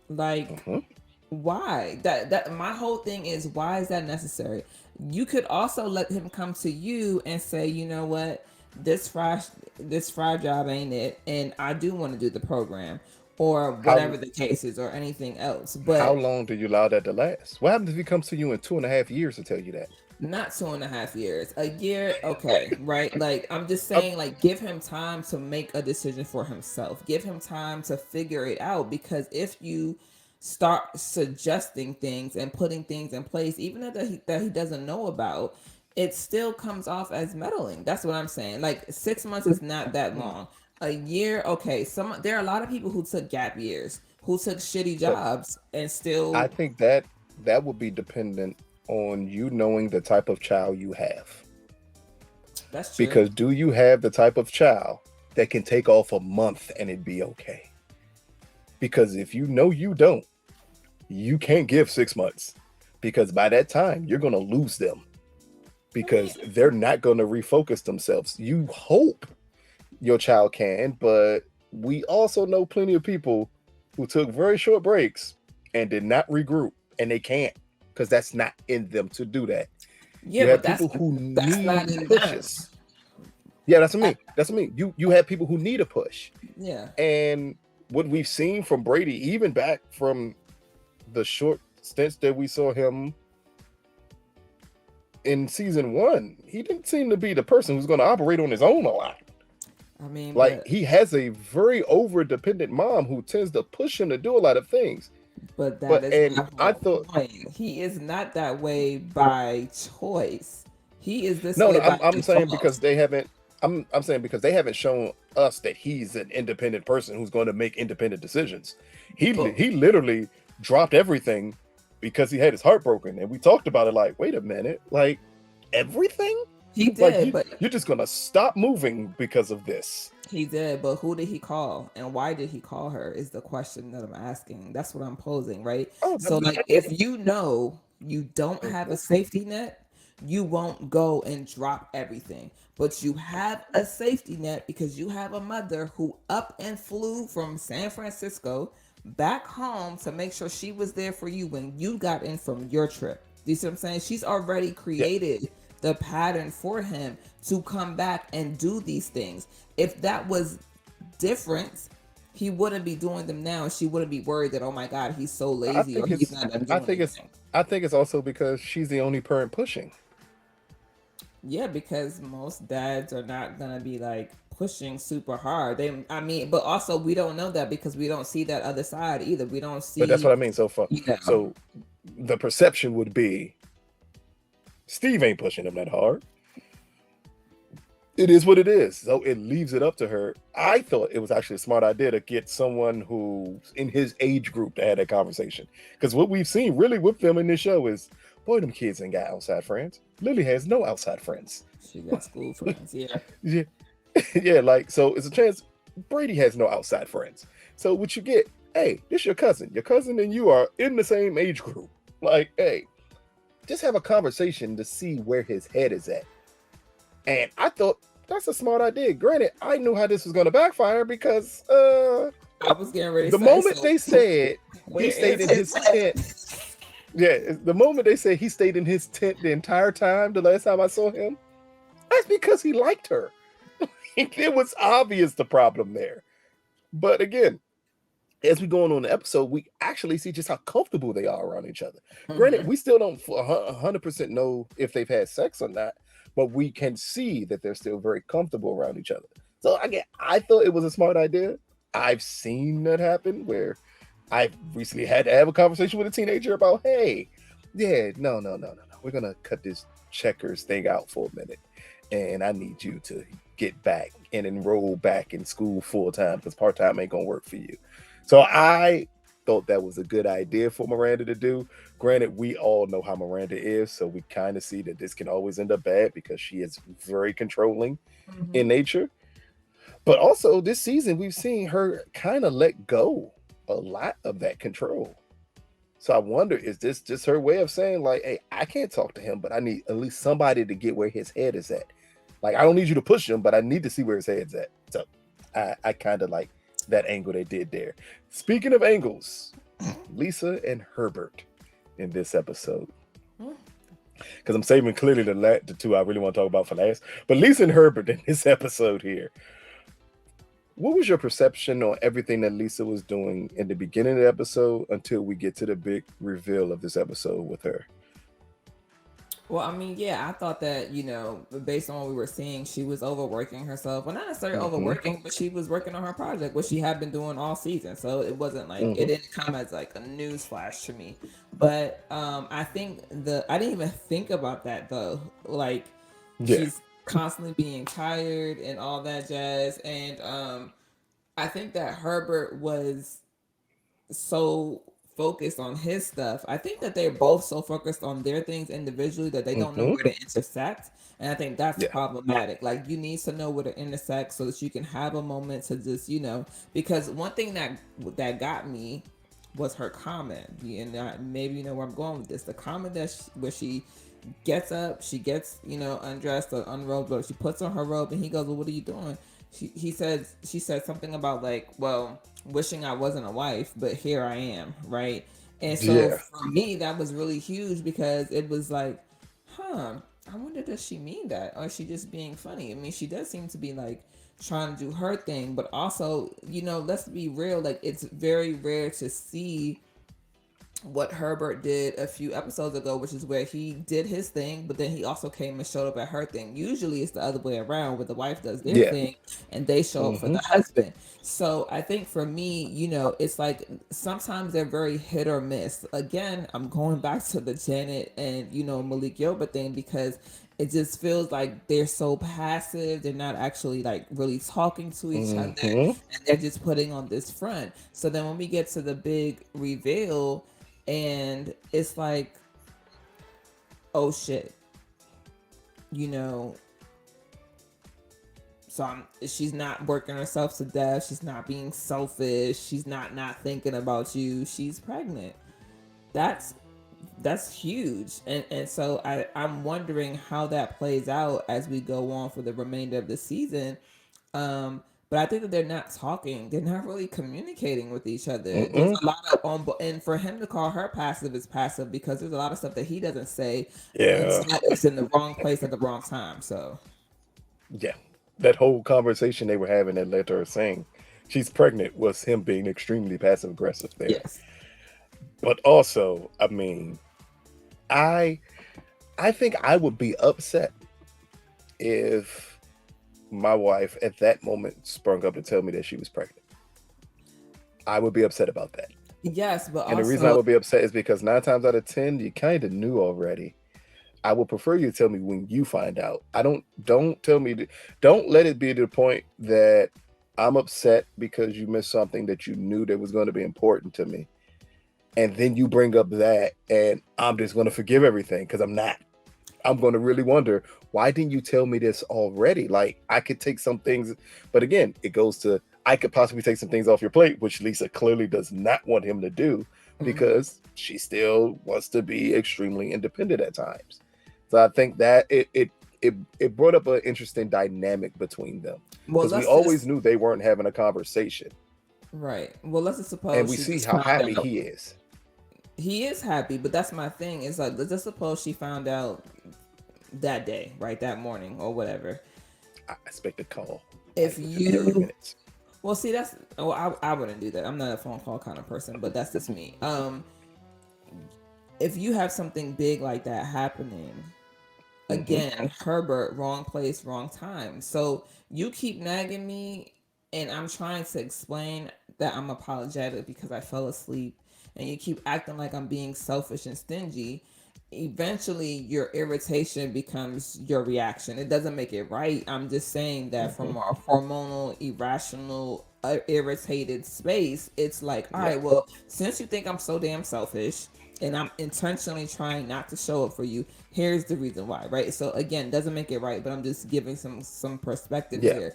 [SPEAKER 2] Like,
[SPEAKER 1] Uh-huh.
[SPEAKER 2] why? That my whole thing is, why is that necessary? You could also let him come to you and say, "You know what? This fry this fry job ain't it, and I do want to do the program." Or
[SPEAKER 1] How
[SPEAKER 2] whatever the case is, or anything else.
[SPEAKER 1] how
[SPEAKER 2] But
[SPEAKER 1] long do you allow that to last? What happens if he comes to you in 2.5 years to tell you that?
[SPEAKER 2] not 2.5 years, a year, okay, right? Like, I'm just
[SPEAKER 1] Uh,
[SPEAKER 2] saying, like, give him time to make a decision for himself. Give him time to figure it out, because if you start suggesting things and putting things in place, even that he doesn't know about, it still comes off as meddling. That's what I'm saying. Like, 6 months is not that long. A year, okay. There are a lot of people who took gap years, who took shitty
[SPEAKER 1] but
[SPEAKER 2] jobs, and
[SPEAKER 1] I
[SPEAKER 2] still.
[SPEAKER 1] think that would be dependent on you knowing the type of child you have.
[SPEAKER 2] That's true.
[SPEAKER 1] Because do you have the type of child that can take off a month and it be okay? Because if you know you don't, you can't give 6 months. Because by that time, you're going to lose them
[SPEAKER 2] I mean,
[SPEAKER 1] because they're not going to refocus themselves. You hope your child can, but we also know plenty of people who took very short breaks and did not regroup, and they can't because that's not in them to do that.
[SPEAKER 2] Yeah,
[SPEAKER 1] You
[SPEAKER 2] but
[SPEAKER 1] have people who
[SPEAKER 2] that's not
[SPEAKER 1] need
[SPEAKER 2] in them.
[SPEAKER 1] pushes. Yeah, that's what I
[SPEAKER 2] I,
[SPEAKER 1] mean. That's what I mean. You have people who need a push,
[SPEAKER 2] yeah.
[SPEAKER 1] and what we've seen from Brady, even back from the short stints that we saw him in season one, he didn't seem to be the person who's going to operate on his own a lot.
[SPEAKER 2] I mean,
[SPEAKER 1] Like
[SPEAKER 2] but
[SPEAKER 1] he has a very over dependent mom who tends to push him to do a lot of things.
[SPEAKER 2] that
[SPEAKER 1] But
[SPEAKER 2] is
[SPEAKER 1] and
[SPEAKER 2] my
[SPEAKER 1] I
[SPEAKER 2] whole
[SPEAKER 1] thought
[SPEAKER 2] point. He is not that way by choice. He is this
[SPEAKER 1] no,
[SPEAKER 2] way
[SPEAKER 1] no,
[SPEAKER 2] by
[SPEAKER 1] I'm saying because
[SPEAKER 2] default.
[SPEAKER 1] they haven't. I'm saying because they haven't shown us that he's an independent person who's going to make independent decisions.
[SPEAKER 2] But
[SPEAKER 1] He literally dropped everything because he had his heart broken, and we talked about it. Like, wait a minute, like everything,
[SPEAKER 2] he
[SPEAKER 1] like
[SPEAKER 2] did, but
[SPEAKER 1] you're just gonna stop moving because of this.
[SPEAKER 2] he did, but who did he call and why did he call her is the question that I'm asking. That's what I'm posing, right?
[SPEAKER 1] Oh,
[SPEAKER 2] So, like, if you know you don't have a
[SPEAKER 1] mhm.
[SPEAKER 2] safety net, you won't go and drop everything. But you have a safety net because you have a mother who up and flew from San Francisco back home to make sure she was there for you when you got in from your trip. Do you see what I'm saying? She's already
[SPEAKER 1] Yeah,
[SPEAKER 2] created the pattern for him to come back and do these things. If that was different, he wouldn't be doing them now, and she wouldn't be worried that, oh my God, he's so
[SPEAKER 1] I
[SPEAKER 2] lazy or
[SPEAKER 1] think
[SPEAKER 2] he's
[SPEAKER 1] it's.
[SPEAKER 2] not done
[SPEAKER 1] I
[SPEAKER 2] doing
[SPEAKER 1] think it's.
[SPEAKER 2] anything.
[SPEAKER 1] I think it's also because she's the only parent pushing.
[SPEAKER 2] Yeah, because most dads are not gonna be like pushing super hard. They, I mean, but also we don't know that because we don't see that other side either. We don't
[SPEAKER 1] But that's
[SPEAKER 2] see,
[SPEAKER 1] what I mean. So far,
[SPEAKER 2] you know.
[SPEAKER 1] so the perception would be Steve ain't pushing him that hard. It is what it is. So it leaves it up to her. I thought it was actually a smart idea to get someone who's in his age group to have that conversation. Because what we've seen really with them in this show is, boy, them kids ain't got outside friends. Lily has no outside friends.
[SPEAKER 2] She got school friends. Yeah.
[SPEAKER 1] Yeah, yeah. Like so, it's a chance. Brady has no outside friends. So what you get? Hey, this your cousin. Your cousin and you are in the same age group. Like, hey, just have a conversation to see where his head is at. And I thought that's a smart idea. Granted, I knew how this was going to backfire because
[SPEAKER 2] I was getting ready to
[SPEAKER 1] the
[SPEAKER 2] say,
[SPEAKER 1] moment
[SPEAKER 2] so
[SPEAKER 1] they said he
[SPEAKER 2] where
[SPEAKER 1] stayed
[SPEAKER 2] is
[SPEAKER 1] in
[SPEAKER 2] his
[SPEAKER 1] his tent, yeah, the moment they said he stayed in his tent the entire time, the last time I saw him, that's because he liked her. It was obvious the problem there. But again, as we go on the episode, we actually see just how comfortable they are around each other. Granted,
[SPEAKER 2] hmm
[SPEAKER 1] we still don't 100% know if they've had sex or not, but we can see that they're still very comfortable around each other. So again, I thought it was a smart idea. I've seen that happen where I've recently had to have a conversation with a teenager about, hey, yeah, no. We're gonna cut this checkers thing out for a minute, and I need you to get back and enroll back in school full time because part time ain't gonna work for you. So I thought that was a good idea for Miranda to do. Granted, we all know how Miranda is, so we kind of see that this can always end up bad because she is very controlling
[SPEAKER 2] hmm
[SPEAKER 1] in nature. But also, this season, we've seen her kind of let go a lot of that control. So I wonder, is this just her way of saying, like, hey, I can't talk to him, but I need at least somebody to get where his head is at. Like, I don't need you to push him, but I need to see where his head's at. So I kind of like that angle they did there. Speaking of angles, Lisa and Herbert in this episode. Because I'm saving clearly the two I really want to talk about for last. But Lisa and Herbert in this episode here. What was your perception on everything that Lisa was doing in the beginning of the episode until we get to the big reveal of this episode with her?
[SPEAKER 2] Well, I mean, yeah, I thought that, based on what we were seeing, she was overworking herself. Well, not necessarily
[SPEAKER 1] Mm-hmm.
[SPEAKER 2] overworking, but she was working on her project, which she had been doing all season. So it wasn't like, it
[SPEAKER 1] Mm-hmm.
[SPEAKER 2] didn't come as like a news flash to me. But I think I didn't even think about that though. Like,
[SPEAKER 1] Yeah.
[SPEAKER 2] she's constantly being tired and all that jazz. And I think that Herbert was so focused on his stuff. I think that they're both so focused on their things individually that they don't know
[SPEAKER 1] Mm-hmm.
[SPEAKER 2] where to intersect. And I think that's
[SPEAKER 1] Yeah.
[SPEAKER 2] problematic. Like, you need to know where to intersect so that you can have a moment to just, because one thing that got me was her comment. And maybe you know where I'm going with this. The comment where she gets up, she gets, undressed or unrobed, but she puts on her robe and he goes, well, what are you doing? she said something about like, well, wishing I wasn't a wife, but here I am, right? And so
[SPEAKER 1] Yeah.
[SPEAKER 2] for me, that was really huge because it was like, huh, I wonder, does she mean that, or is she just being funny? I mean, she does seem to be like trying to do her thing, but also, let's be real, like it's very rare to see what Herbert did a few episodes ago, which is where he did his thing, but then he also came and showed up at her thing. Usually it's the other way around, where the wife does their
[SPEAKER 1] Yeah.
[SPEAKER 2] thing and they show up for the
[SPEAKER 1] Hmm.
[SPEAKER 2] husband. So I think for me, it's like sometimes they're very hit or miss. Again, I'm going back to the Janet and, Malik Yoba thing because it just feels like they're so passive. They're not actually like really talking to each other,
[SPEAKER 1] Hmm.
[SPEAKER 2] and they're just putting on this front. So then when we get to the big reveal, and it's like, oh shit, you know she's not working herself to death, she's not being selfish, she's not thinking about you, she's pregnant. That's that's huge. And so I'm wondering how that plays out as we go on for the remainder of the season. But I think that they're not talking. They're not really communicating with each other. There's
[SPEAKER 1] Mm-mm.
[SPEAKER 2] a lot of and for him to call her passive is passive because there's a lot of stuff that he doesn't say
[SPEAKER 1] Yeah.
[SPEAKER 2] until it's in the wrong place at the wrong time. So
[SPEAKER 1] Yeah. That whole conversation they were having that led to her saying she's pregnant was him being extremely passive aggressive there.
[SPEAKER 2] yes,
[SPEAKER 1] But also, I mean, I I think I would be upset if my wife at that moment sprung up to tell me that she was pregnant. I would be upset about that.
[SPEAKER 2] yes, but
[SPEAKER 1] And the reason I
[SPEAKER 2] also
[SPEAKER 1] would be upset is because 9 times out of 10, you kind of knew already. I would prefer you to tell me when you find out. I don't tell me don't let it be to the point that I'm upset because you missed something that you knew that was going to be important to me. And then you bring up that and I'm just going to forgive everything because I'm not. I'm going to really wonder, why didn't you tell me this already? Like, I could take some things, but again, it goes to, I could possibly take some things off your plate, which Lisa clearly does not want him to do
[SPEAKER 2] mhm.
[SPEAKER 1] because she still wants to be extremely independent at times. So I think that it brought up an interesting dynamic between them
[SPEAKER 2] Well,
[SPEAKER 1] because we
[SPEAKER 2] let's
[SPEAKER 1] always
[SPEAKER 2] just
[SPEAKER 1] knew they weren't having a conversation,
[SPEAKER 2] right. Well, let's just
[SPEAKER 1] and
[SPEAKER 2] suppose
[SPEAKER 1] we
[SPEAKER 2] she
[SPEAKER 1] see
[SPEAKER 2] just
[SPEAKER 1] how
[SPEAKER 2] found
[SPEAKER 1] happy
[SPEAKER 2] out.
[SPEAKER 1] he is.
[SPEAKER 2] He is happy, but that's my thing. Is like, let's just suppose she found out that day, right, that morning or whatever.
[SPEAKER 1] I expect a call
[SPEAKER 2] If
[SPEAKER 1] like within 30
[SPEAKER 2] you
[SPEAKER 1] minutes.
[SPEAKER 2] Well, see, that's well, I wouldn't do that. I'm not a phone call kind of person, but that's just me. If you have something big like that happening,
[SPEAKER 1] Hmm.
[SPEAKER 2] again, Herbert, wrong place, wrong time. So you keep nagging me, and I'm trying to explain that I'm apologetic because I fell asleep, and you keep acting like I'm being selfish and stingy. Eventually, your irritation becomes your reaction. It doesn't make it right. I'm just saying that
[SPEAKER 1] Hmm.
[SPEAKER 2] from a hormonal, irrational, irritated space, it's like, all
[SPEAKER 1] Yeah.
[SPEAKER 2] right, well, since you think I'm so damn selfish, and I'm intentionally trying not to show up for you, here's the reason why, right? So again, doesn't make it right, but I'm just giving some perspective
[SPEAKER 1] Yeah.
[SPEAKER 2] here,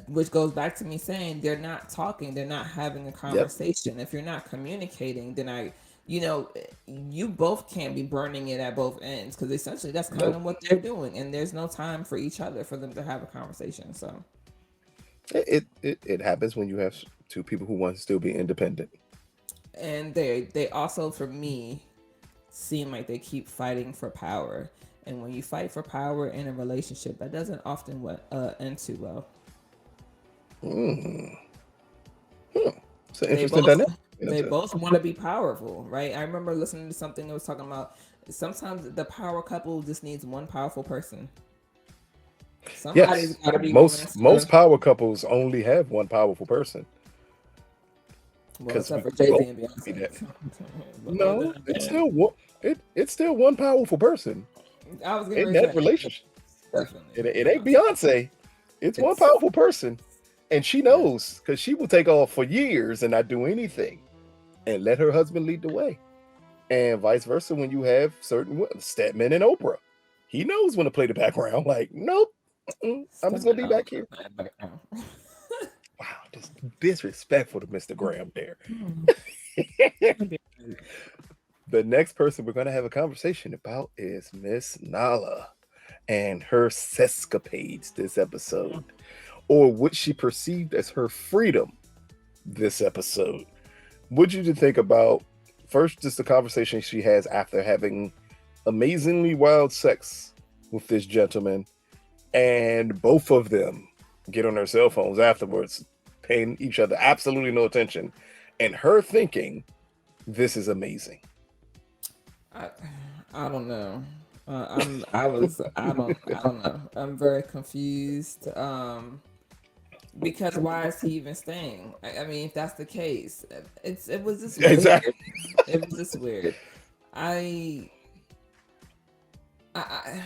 [SPEAKER 2] which goes back to me saying they're not talking, they're not having a
[SPEAKER 1] Yep.
[SPEAKER 2] conversation. If you're not communicating, then you know, you both can't be burning it at both ends because essentially that's kind
[SPEAKER 1] Nope.
[SPEAKER 2] of what they're doing, and there's no time for each other for them to have a conversation. So,
[SPEAKER 1] It happens when you have two people who want to still be independent.
[SPEAKER 2] and they also, for me, seem like they keep fighting for power. And when you fight for power in a relationship, that doesn't often end too well.
[SPEAKER 1] Mm. Hmm. It's an
[SPEAKER 2] They
[SPEAKER 1] interesting
[SPEAKER 2] both
[SPEAKER 1] dynamic.
[SPEAKER 2] they both want to be powerful, right? I remember listening to something that was talking about sometimes the power couple just needs one powerful person. Somebody's
[SPEAKER 1] Yes,
[SPEAKER 2] got to be willing
[SPEAKER 1] most
[SPEAKER 2] to.
[SPEAKER 1] power couples only have one powerful person
[SPEAKER 2] Well,
[SPEAKER 1] because
[SPEAKER 2] except
[SPEAKER 1] we
[SPEAKER 2] for Jay Z
[SPEAKER 1] both
[SPEAKER 2] and
[SPEAKER 1] need
[SPEAKER 2] Beyonce.
[SPEAKER 1] that.
[SPEAKER 2] But other
[SPEAKER 1] No,
[SPEAKER 2] than
[SPEAKER 1] it's
[SPEAKER 2] that,
[SPEAKER 1] still one. It's still one powerful person
[SPEAKER 2] I was getting
[SPEAKER 1] in
[SPEAKER 2] ready to
[SPEAKER 1] that
[SPEAKER 2] say
[SPEAKER 1] relationship.
[SPEAKER 2] definitely
[SPEAKER 1] It ain't
[SPEAKER 2] Beyonce.
[SPEAKER 1] Beyonce. It's one
[SPEAKER 2] It's
[SPEAKER 1] powerful person, and she
[SPEAKER 2] yeah.
[SPEAKER 1] knows because she will take off for years and not do anything and let her husband lead the way. And vice versa when you have certain Stedman and Oprah. He knows when to play the background. Like, nope, I'm just gonna
[SPEAKER 2] Stephen
[SPEAKER 1] be
[SPEAKER 2] O's
[SPEAKER 1] back here.
[SPEAKER 2] in the background.
[SPEAKER 1] Wow, just disrespectful to Mr. Graham there. The next person we're gonna have a conversation about is Miss Nala and her sescapades this episode. or what she perceived as her freedom this episode. What did you think about first just the conversation she has after having amazingly wild sex with this gentleman, and both of them get on their cell phones afterwards, paying each other absolutely no attention, and her thinking this is amazing.
[SPEAKER 2] I, I don't know. I don't know. I'm very confused. Because why is he even staying? I mean, if that's the case, it was just
[SPEAKER 1] Exactly.
[SPEAKER 2] weird. It was just weird. I I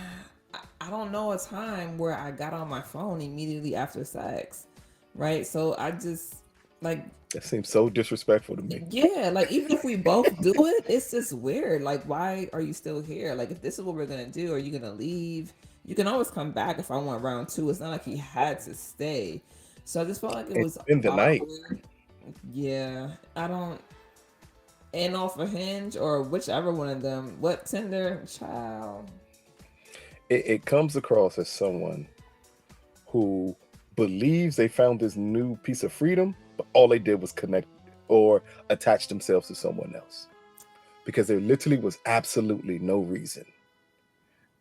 [SPEAKER 2] I don't know a time where I got on my phone immediately after sex, right? So I just like
[SPEAKER 1] That seems so disrespectful to me.
[SPEAKER 2] yeah, like even if we both do it, it's just weird. Like, why are you still here? Like, if this is what we're gonna do, are you gonna leave? You can always come back if I want round two. It's not like he had to stay. So I just felt like it
[SPEAKER 1] And
[SPEAKER 2] was
[SPEAKER 1] in the night,
[SPEAKER 2] awkward. Yeah, I don't. And off a Hinge or whichever one of them. What Tinder, child?
[SPEAKER 1] it comes across as someone who believes they found this new piece of freedom, but all they did was connect or attach themselves to someone else because there literally was absolutely no reason.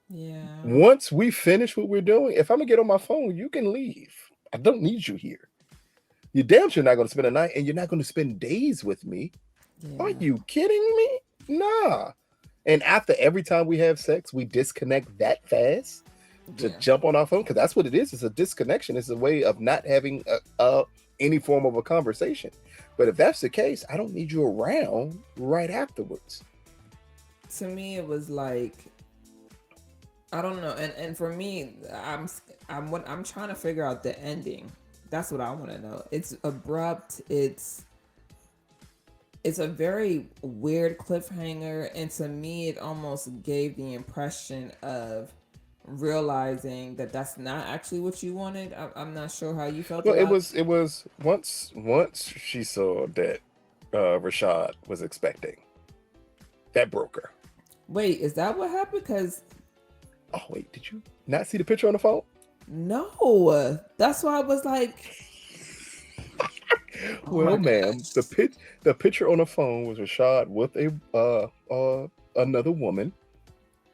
[SPEAKER 2] Yeah,
[SPEAKER 1] Once we finish what we're doing, if I'm gonna get on my phone, you can leave. I don't need you here. You're damn sure not gonna spend a night, and you're not gonna spend days with me. Are
[SPEAKER 2] yeah,
[SPEAKER 1] you kidding me? Nah. And after every time we have sex, we disconnect that fast to
[SPEAKER 2] yeah.
[SPEAKER 1] jump on our phone because that's what it is. It's a disconnection. It's a way of not having any form of a conversation. But if that's the case, I don't need you around right afterwards.
[SPEAKER 2] To me, it was like I don't know, and for me, I'm trying to figure out the ending. That's what I want to know. It's abrupt. It's a very weird cliffhanger, and to me, it almost gave the impression of realizing that that's not actually what you wanted. I'm not sure how you felt
[SPEAKER 1] Well, it
[SPEAKER 2] about
[SPEAKER 1] was it was once she saw that Rashad was expecting, that broke her.
[SPEAKER 2] Wait, is that what happened? Because
[SPEAKER 1] Oh wait, did you not see the picture on the phone?
[SPEAKER 2] no, that's why I was like, oh my
[SPEAKER 1] Well, ma'am,
[SPEAKER 2] gosh.
[SPEAKER 1] the picture on the phone was Rashad with a another woman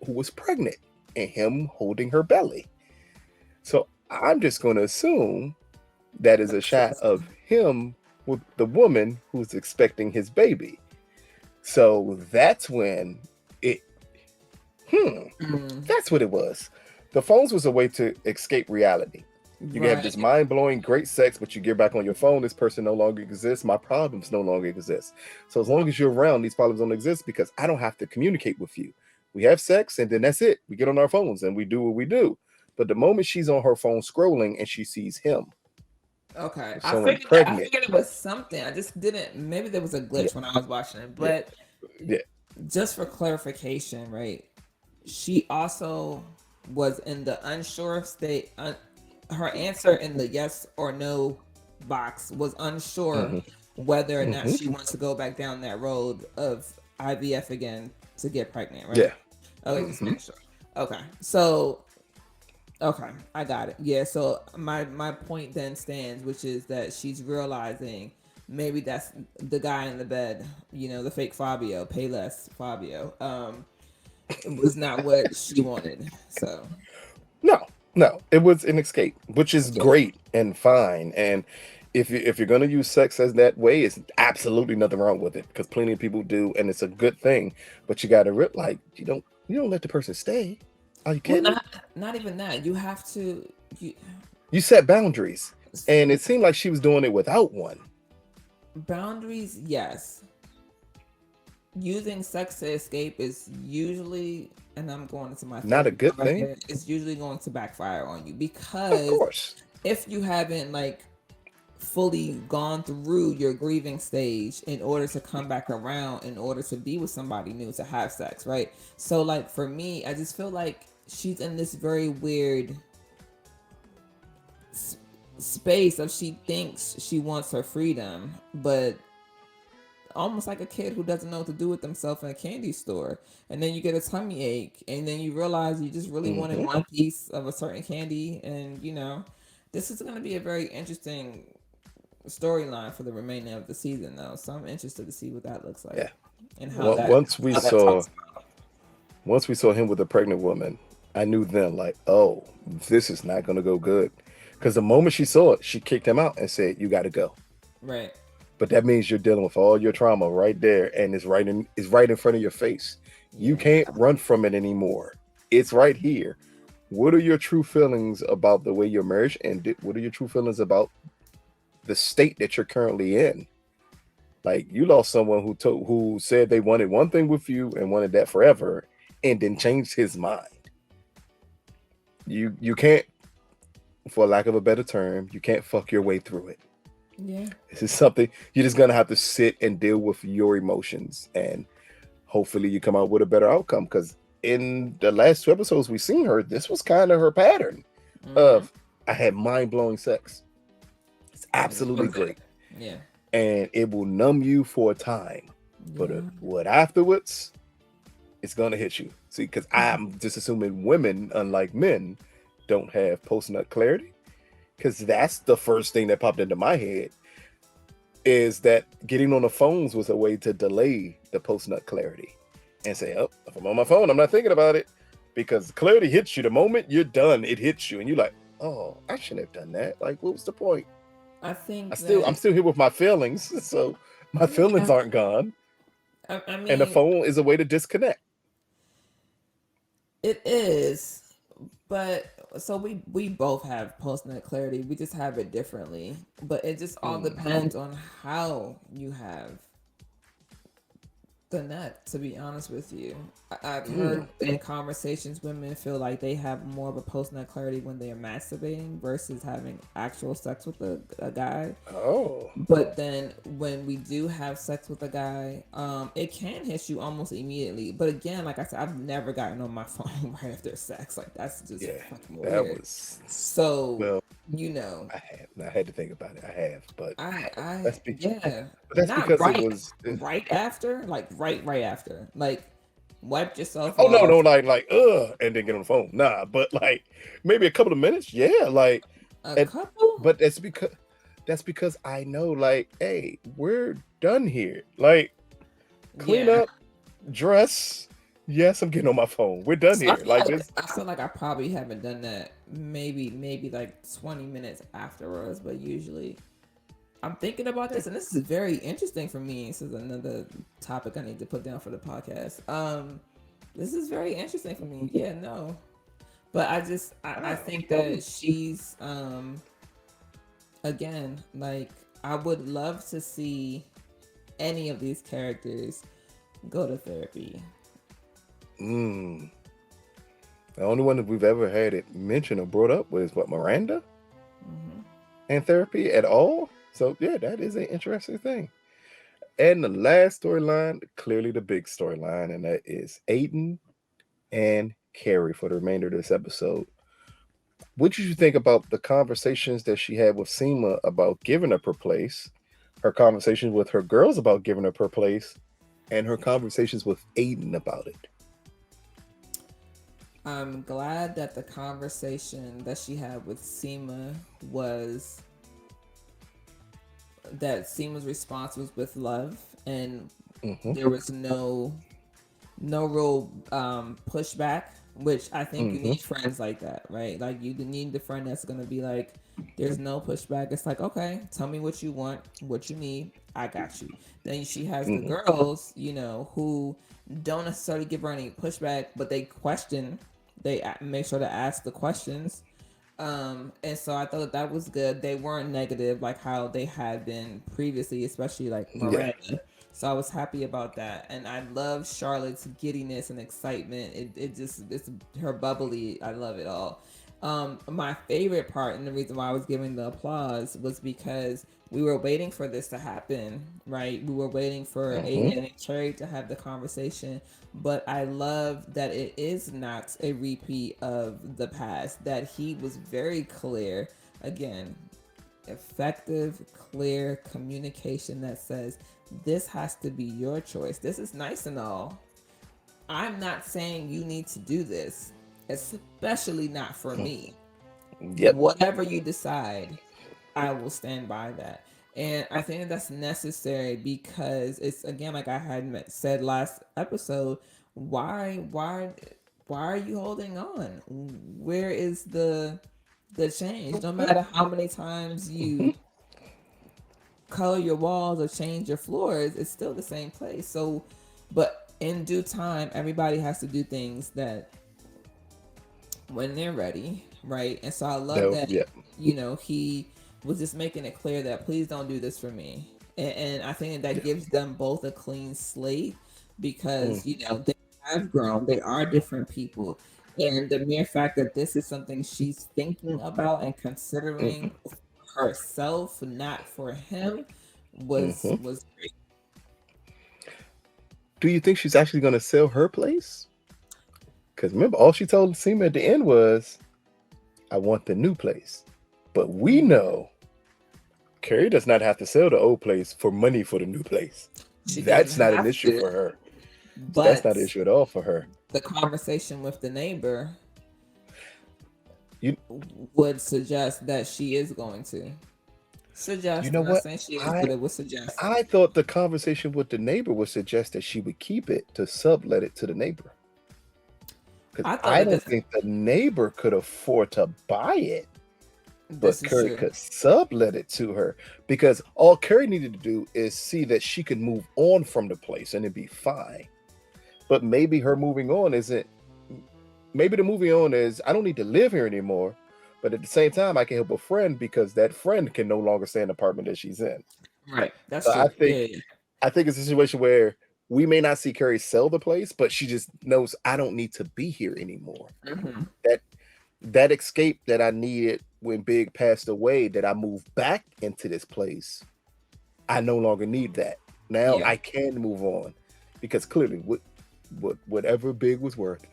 [SPEAKER 1] who was pregnant and him holding her belly. So I'm just going to assume that is a shot of him with the woman who's expecting his baby. So that's when it,
[SPEAKER 2] Mm,
[SPEAKER 1] that's what it was. The phones was a way to escape reality. You can have this
[SPEAKER 2] right.
[SPEAKER 1] mind blowing great sex, but you get back on your phone, this person no longer exists. My problems no longer exist. So as long as you're around, these problems don't exist because I don't have to communicate with you. We have sex and then that's it. We get on our phones and we do what we do. But the moment she's on her phone scrolling and she sees him
[SPEAKER 2] Okay.
[SPEAKER 1] with someone
[SPEAKER 2] I
[SPEAKER 1] pregnant,
[SPEAKER 2] figured it was something. I just didn't maybe there was a
[SPEAKER 1] yeah,
[SPEAKER 2] glitch when I was watching it.
[SPEAKER 1] yeah,
[SPEAKER 2] But
[SPEAKER 1] yeah.
[SPEAKER 2] just for clarification, right? She also was in the unsure state. Her answer in the yes or no box was unsure
[SPEAKER 1] Hmm.
[SPEAKER 2] whether or not
[SPEAKER 1] Hmm.
[SPEAKER 2] she wants to go back down that road of IVF again to get pregnant, right?
[SPEAKER 1] Yeah.
[SPEAKER 2] Okay, just
[SPEAKER 1] Hmm.
[SPEAKER 2] make sure. Okay, so okay, I got it. Yeah, so my point then stands, which is that she's realizing maybe that's the guy in the bed, the fake Fabio, Payless Fabio. It was not what she wanted. So
[SPEAKER 1] No, no, it was an escape, which is
[SPEAKER 2] yeah,
[SPEAKER 1] great and fine. And if you're gonna use sex as that way, it's absolutely nothing wrong with it because plenty of people do, and it's a good thing. But you got to like you don't let the person stay. Are you
[SPEAKER 2] well,
[SPEAKER 1] kidding me?
[SPEAKER 2] not even that. You have to you,
[SPEAKER 1] You set boundaries, and it seemed like she was doing it without one.
[SPEAKER 2] boundaries. Yes, using sex to escape is usually, and I'm going into my
[SPEAKER 1] Not a
[SPEAKER 2] therapy
[SPEAKER 1] good
[SPEAKER 2] right
[SPEAKER 1] thing,
[SPEAKER 2] here. It's usually going to backfire on you
[SPEAKER 1] of
[SPEAKER 2] because
[SPEAKER 1] course.
[SPEAKER 2] if you haven't like fully gone through your grieving stage in order to come back around in order to be with somebody new to have sex, right? So like for me, I just feel like she's in this very weird s- space of she thinks she wants her freedom, but almost like a kid who doesn't know what to do with themselves in a candy store. And then you get a tummy ache, and then you realize you just really wanted
[SPEAKER 1] Hmm.
[SPEAKER 2] one piece of a certain candy, and This is going to be a very interesting storyline for the remainder of the season, though. So I'm interested to see what that looks like
[SPEAKER 1] Yeah.
[SPEAKER 2] and
[SPEAKER 1] Once we
[SPEAKER 2] how that
[SPEAKER 1] saw
[SPEAKER 2] talks.
[SPEAKER 1] him with a pregnant woman, I knew then, like, oh, this is not going to go good. Because the moment she saw it, she kicked him out and said, "You got to go."
[SPEAKER 2] Right.
[SPEAKER 1] But that means you're dealing with all your trauma right there, and it's right in front of your face. You
[SPEAKER 2] Yeah.
[SPEAKER 1] can't run from it anymore. It's right here. What are your true feelings about the way your marriage ended? What are your true feelings about the state that you're currently in? Like, you lost someone who said they wanted one thing with you and wanted that forever, and then changed his mind. You can't, for lack of a better term, you can't fuck your way through it.
[SPEAKER 2] Yeah.
[SPEAKER 1] This is something you're just gonna have to sit and deal with your emotions, and hopefully you come out with a better outcome. Because in the last two episodes we've seen her, this was kind of her pattern
[SPEAKER 2] Mm-hmm.
[SPEAKER 1] of, I had mind blowing sex. It's
[SPEAKER 2] And that
[SPEAKER 1] absolutely
[SPEAKER 2] was it.
[SPEAKER 1] great,
[SPEAKER 2] Yeah.
[SPEAKER 1] and it will numb you for a time, but
[SPEAKER 2] Yeah.
[SPEAKER 1] what afterwards, it's gonna hit you. See, because I'm just assuming women, unlike men, don't have post nut clarity. Because that's the first thing that popped into my head, is that getting on the phones was a way to delay the post nut clarity and say, oh, if I'm on my phone, I'm not thinking about it. Because clarity hits you the moment you're done, it hits you, and you're like, oh, I shouldn't have done that. Like, what was the point?
[SPEAKER 2] I think
[SPEAKER 1] I'm
[SPEAKER 2] that,
[SPEAKER 1] still here with my feelings, so my feelings
[SPEAKER 2] yeah.
[SPEAKER 1] aren't gone.
[SPEAKER 2] I
[SPEAKER 1] And the
[SPEAKER 2] mean,
[SPEAKER 1] phone is a way to disconnect.
[SPEAKER 2] it is, but so we both have post nut clarity. We just have it differently. But it just all
[SPEAKER 1] Mm.
[SPEAKER 2] depends on how you have the nut, to be honest with you. I've
[SPEAKER 1] Mm.
[SPEAKER 2] heard in conversations women feel like they have more of a post nut clarity when they are masturbating versus having actual sex with a guy.
[SPEAKER 1] Oh.
[SPEAKER 2] But then when we do have sex with a guy, it can hit you almost immediately. But again, like I said, I've never gotten on my phone right after sex. Like that's just
[SPEAKER 1] Yeah.
[SPEAKER 2] fucking
[SPEAKER 1] That
[SPEAKER 2] weird.
[SPEAKER 1] was,
[SPEAKER 2] So,
[SPEAKER 1] well,
[SPEAKER 2] you know,
[SPEAKER 1] I had to think about it. I have, but
[SPEAKER 2] I
[SPEAKER 1] that's be,
[SPEAKER 2] yeah,
[SPEAKER 1] that's
[SPEAKER 2] not
[SPEAKER 1] because it was.
[SPEAKER 2] right after, like right after, like wiped yourself
[SPEAKER 1] Oh no, no,
[SPEAKER 2] off.
[SPEAKER 1] like and then get on the phone. Nah, but like maybe a couple of minutes. Yeah, like,
[SPEAKER 2] A
[SPEAKER 1] and
[SPEAKER 2] couple,
[SPEAKER 1] but that's because I know, like, hey, we're done here. Like, clean
[SPEAKER 2] yeah.
[SPEAKER 1] up, dress. Yes, I'm getting on my phone. We're done
[SPEAKER 2] So
[SPEAKER 1] here. Like this.
[SPEAKER 2] I feel like I probably haven't done that. Maybe like 20 minutes afterwards, but usually I'm thinking about this, and this is very interesting for me. This is another topic I need to put down for the podcast. This is very interesting for me. Yeah, no, but I
[SPEAKER 1] Wow.
[SPEAKER 2] think that she's again, like, I would love to see any of these characters go to therapy.
[SPEAKER 1] Mm. The only one that we've ever had it mentioned or brought up was what, Miranda,
[SPEAKER 2] Hmm.
[SPEAKER 1] and therapy at all. So yeah, that is an interesting thing. And the last storyline, clearly the big storyline, and that is Aidan and Carrie for the remainder of this episode. What did you think about the conversations that she had with Seema about giving up her place, her conversations with her girls about giving up her place, and her conversations with Aidan about it?
[SPEAKER 2] I'm glad that the conversation that she had with Seema was that Seema's response was with love, and
[SPEAKER 1] Mm-hmm.
[SPEAKER 2] there was no real pushback, which I think you
[SPEAKER 1] Mm-hmm.
[SPEAKER 2] need friends like that, right? Like you need the friend that's gonna be like, there's no pushback. It's like, okay, tell me what you want, what you need, I got you. Then she has the
[SPEAKER 1] Mm-hmm.
[SPEAKER 2] girls, who don't necessarily give her any pushback, but they question, make sure to ask the questions. And so I thought that was good. They weren't negative like how they had been previously, especially like
[SPEAKER 1] Yeah.
[SPEAKER 2] Miranda. So I was happy about that. And I love Charlotte's giddiness and excitement. It's her bubbly. I love it all. My favorite part, and the reason why I was giving the applause, was because we were waiting for this to happen, right? We were waiting for
[SPEAKER 1] Mm-hmm.
[SPEAKER 2] Aidan and Carrie to have the conversation, but I love that it is not a repeat of the past, that he was very clear. Again, effective, clear communication that says, this has to be your choice. This is nice and all. I'm not saying you need to do this, especially not for me.
[SPEAKER 1] Yep.
[SPEAKER 2] Whatever you decide, I will stand by that. And I think that that's necessary because it's, again, like I had said last episode, why are you holding on? Where is the change? No matter how many times you color your walls or change your floors, it's still the same place. So, but in due time, everybody has to do things that when they're ready, right? And so I love
[SPEAKER 1] No.
[SPEAKER 2] that,
[SPEAKER 1] Yep.
[SPEAKER 2] he was just making it clear that please don't do this for me. And I think that
[SPEAKER 1] Yeah.
[SPEAKER 2] gives them both a clean slate because,
[SPEAKER 1] Mm,
[SPEAKER 2] they have grown, they are different people. And the mere fact that this is something she's thinking about and considering
[SPEAKER 1] mm,
[SPEAKER 2] herself, not for him, was
[SPEAKER 1] mm-hmm.
[SPEAKER 2] was great.
[SPEAKER 1] Do you think she's actually going to sell her place? Because remember, all she told Seema at the end was, I want the new place. But we
[SPEAKER 2] Mhm.
[SPEAKER 1] know Carrie does not have to sell the old place for money for the new place.
[SPEAKER 2] She doesn't
[SPEAKER 1] That's not an
[SPEAKER 2] have
[SPEAKER 1] issue
[SPEAKER 2] to,
[SPEAKER 1] for her. That's not
[SPEAKER 2] but
[SPEAKER 1] an issue at all for her.
[SPEAKER 2] the conversation with the neighbor
[SPEAKER 1] You
[SPEAKER 2] would suggest that she is going to
[SPEAKER 1] you
[SPEAKER 2] suggest.
[SPEAKER 1] know
[SPEAKER 2] I'm not
[SPEAKER 1] what?
[SPEAKER 2] saying she is,
[SPEAKER 1] I
[SPEAKER 2] but it would suggest.
[SPEAKER 1] I thought the conversation with the neighbor would suggest that she would keep it to sublet it to the neighbor. Because
[SPEAKER 2] I thought
[SPEAKER 1] I
[SPEAKER 2] that
[SPEAKER 1] don't think the neighbor could afford to buy it,
[SPEAKER 2] this
[SPEAKER 1] but
[SPEAKER 2] is
[SPEAKER 1] Carrie
[SPEAKER 2] true.
[SPEAKER 1] could sublet it to her. Because all Carrie needed to do is see that she could move on from the place and it'd be fine. But maybe her moving on isn't, maybe the moving on is, I don't need to live here anymore. But at the same time, I can help a friend because that friend can no longer stay in the apartment that she's in.
[SPEAKER 2] Right. That's
[SPEAKER 1] So
[SPEAKER 2] true.
[SPEAKER 1] I
[SPEAKER 2] Yeah.
[SPEAKER 1] think I think it's a situation where we may not see Carrie sell the place, but she just knows I don't need to be here anymore.
[SPEAKER 2] Hmm.
[SPEAKER 1] That that escape that I needed when Big passed away, that I moved back into this place, I no longer need that. Now
[SPEAKER 2] Yeah.
[SPEAKER 1] I can move on because clearly, whatever Big was worth,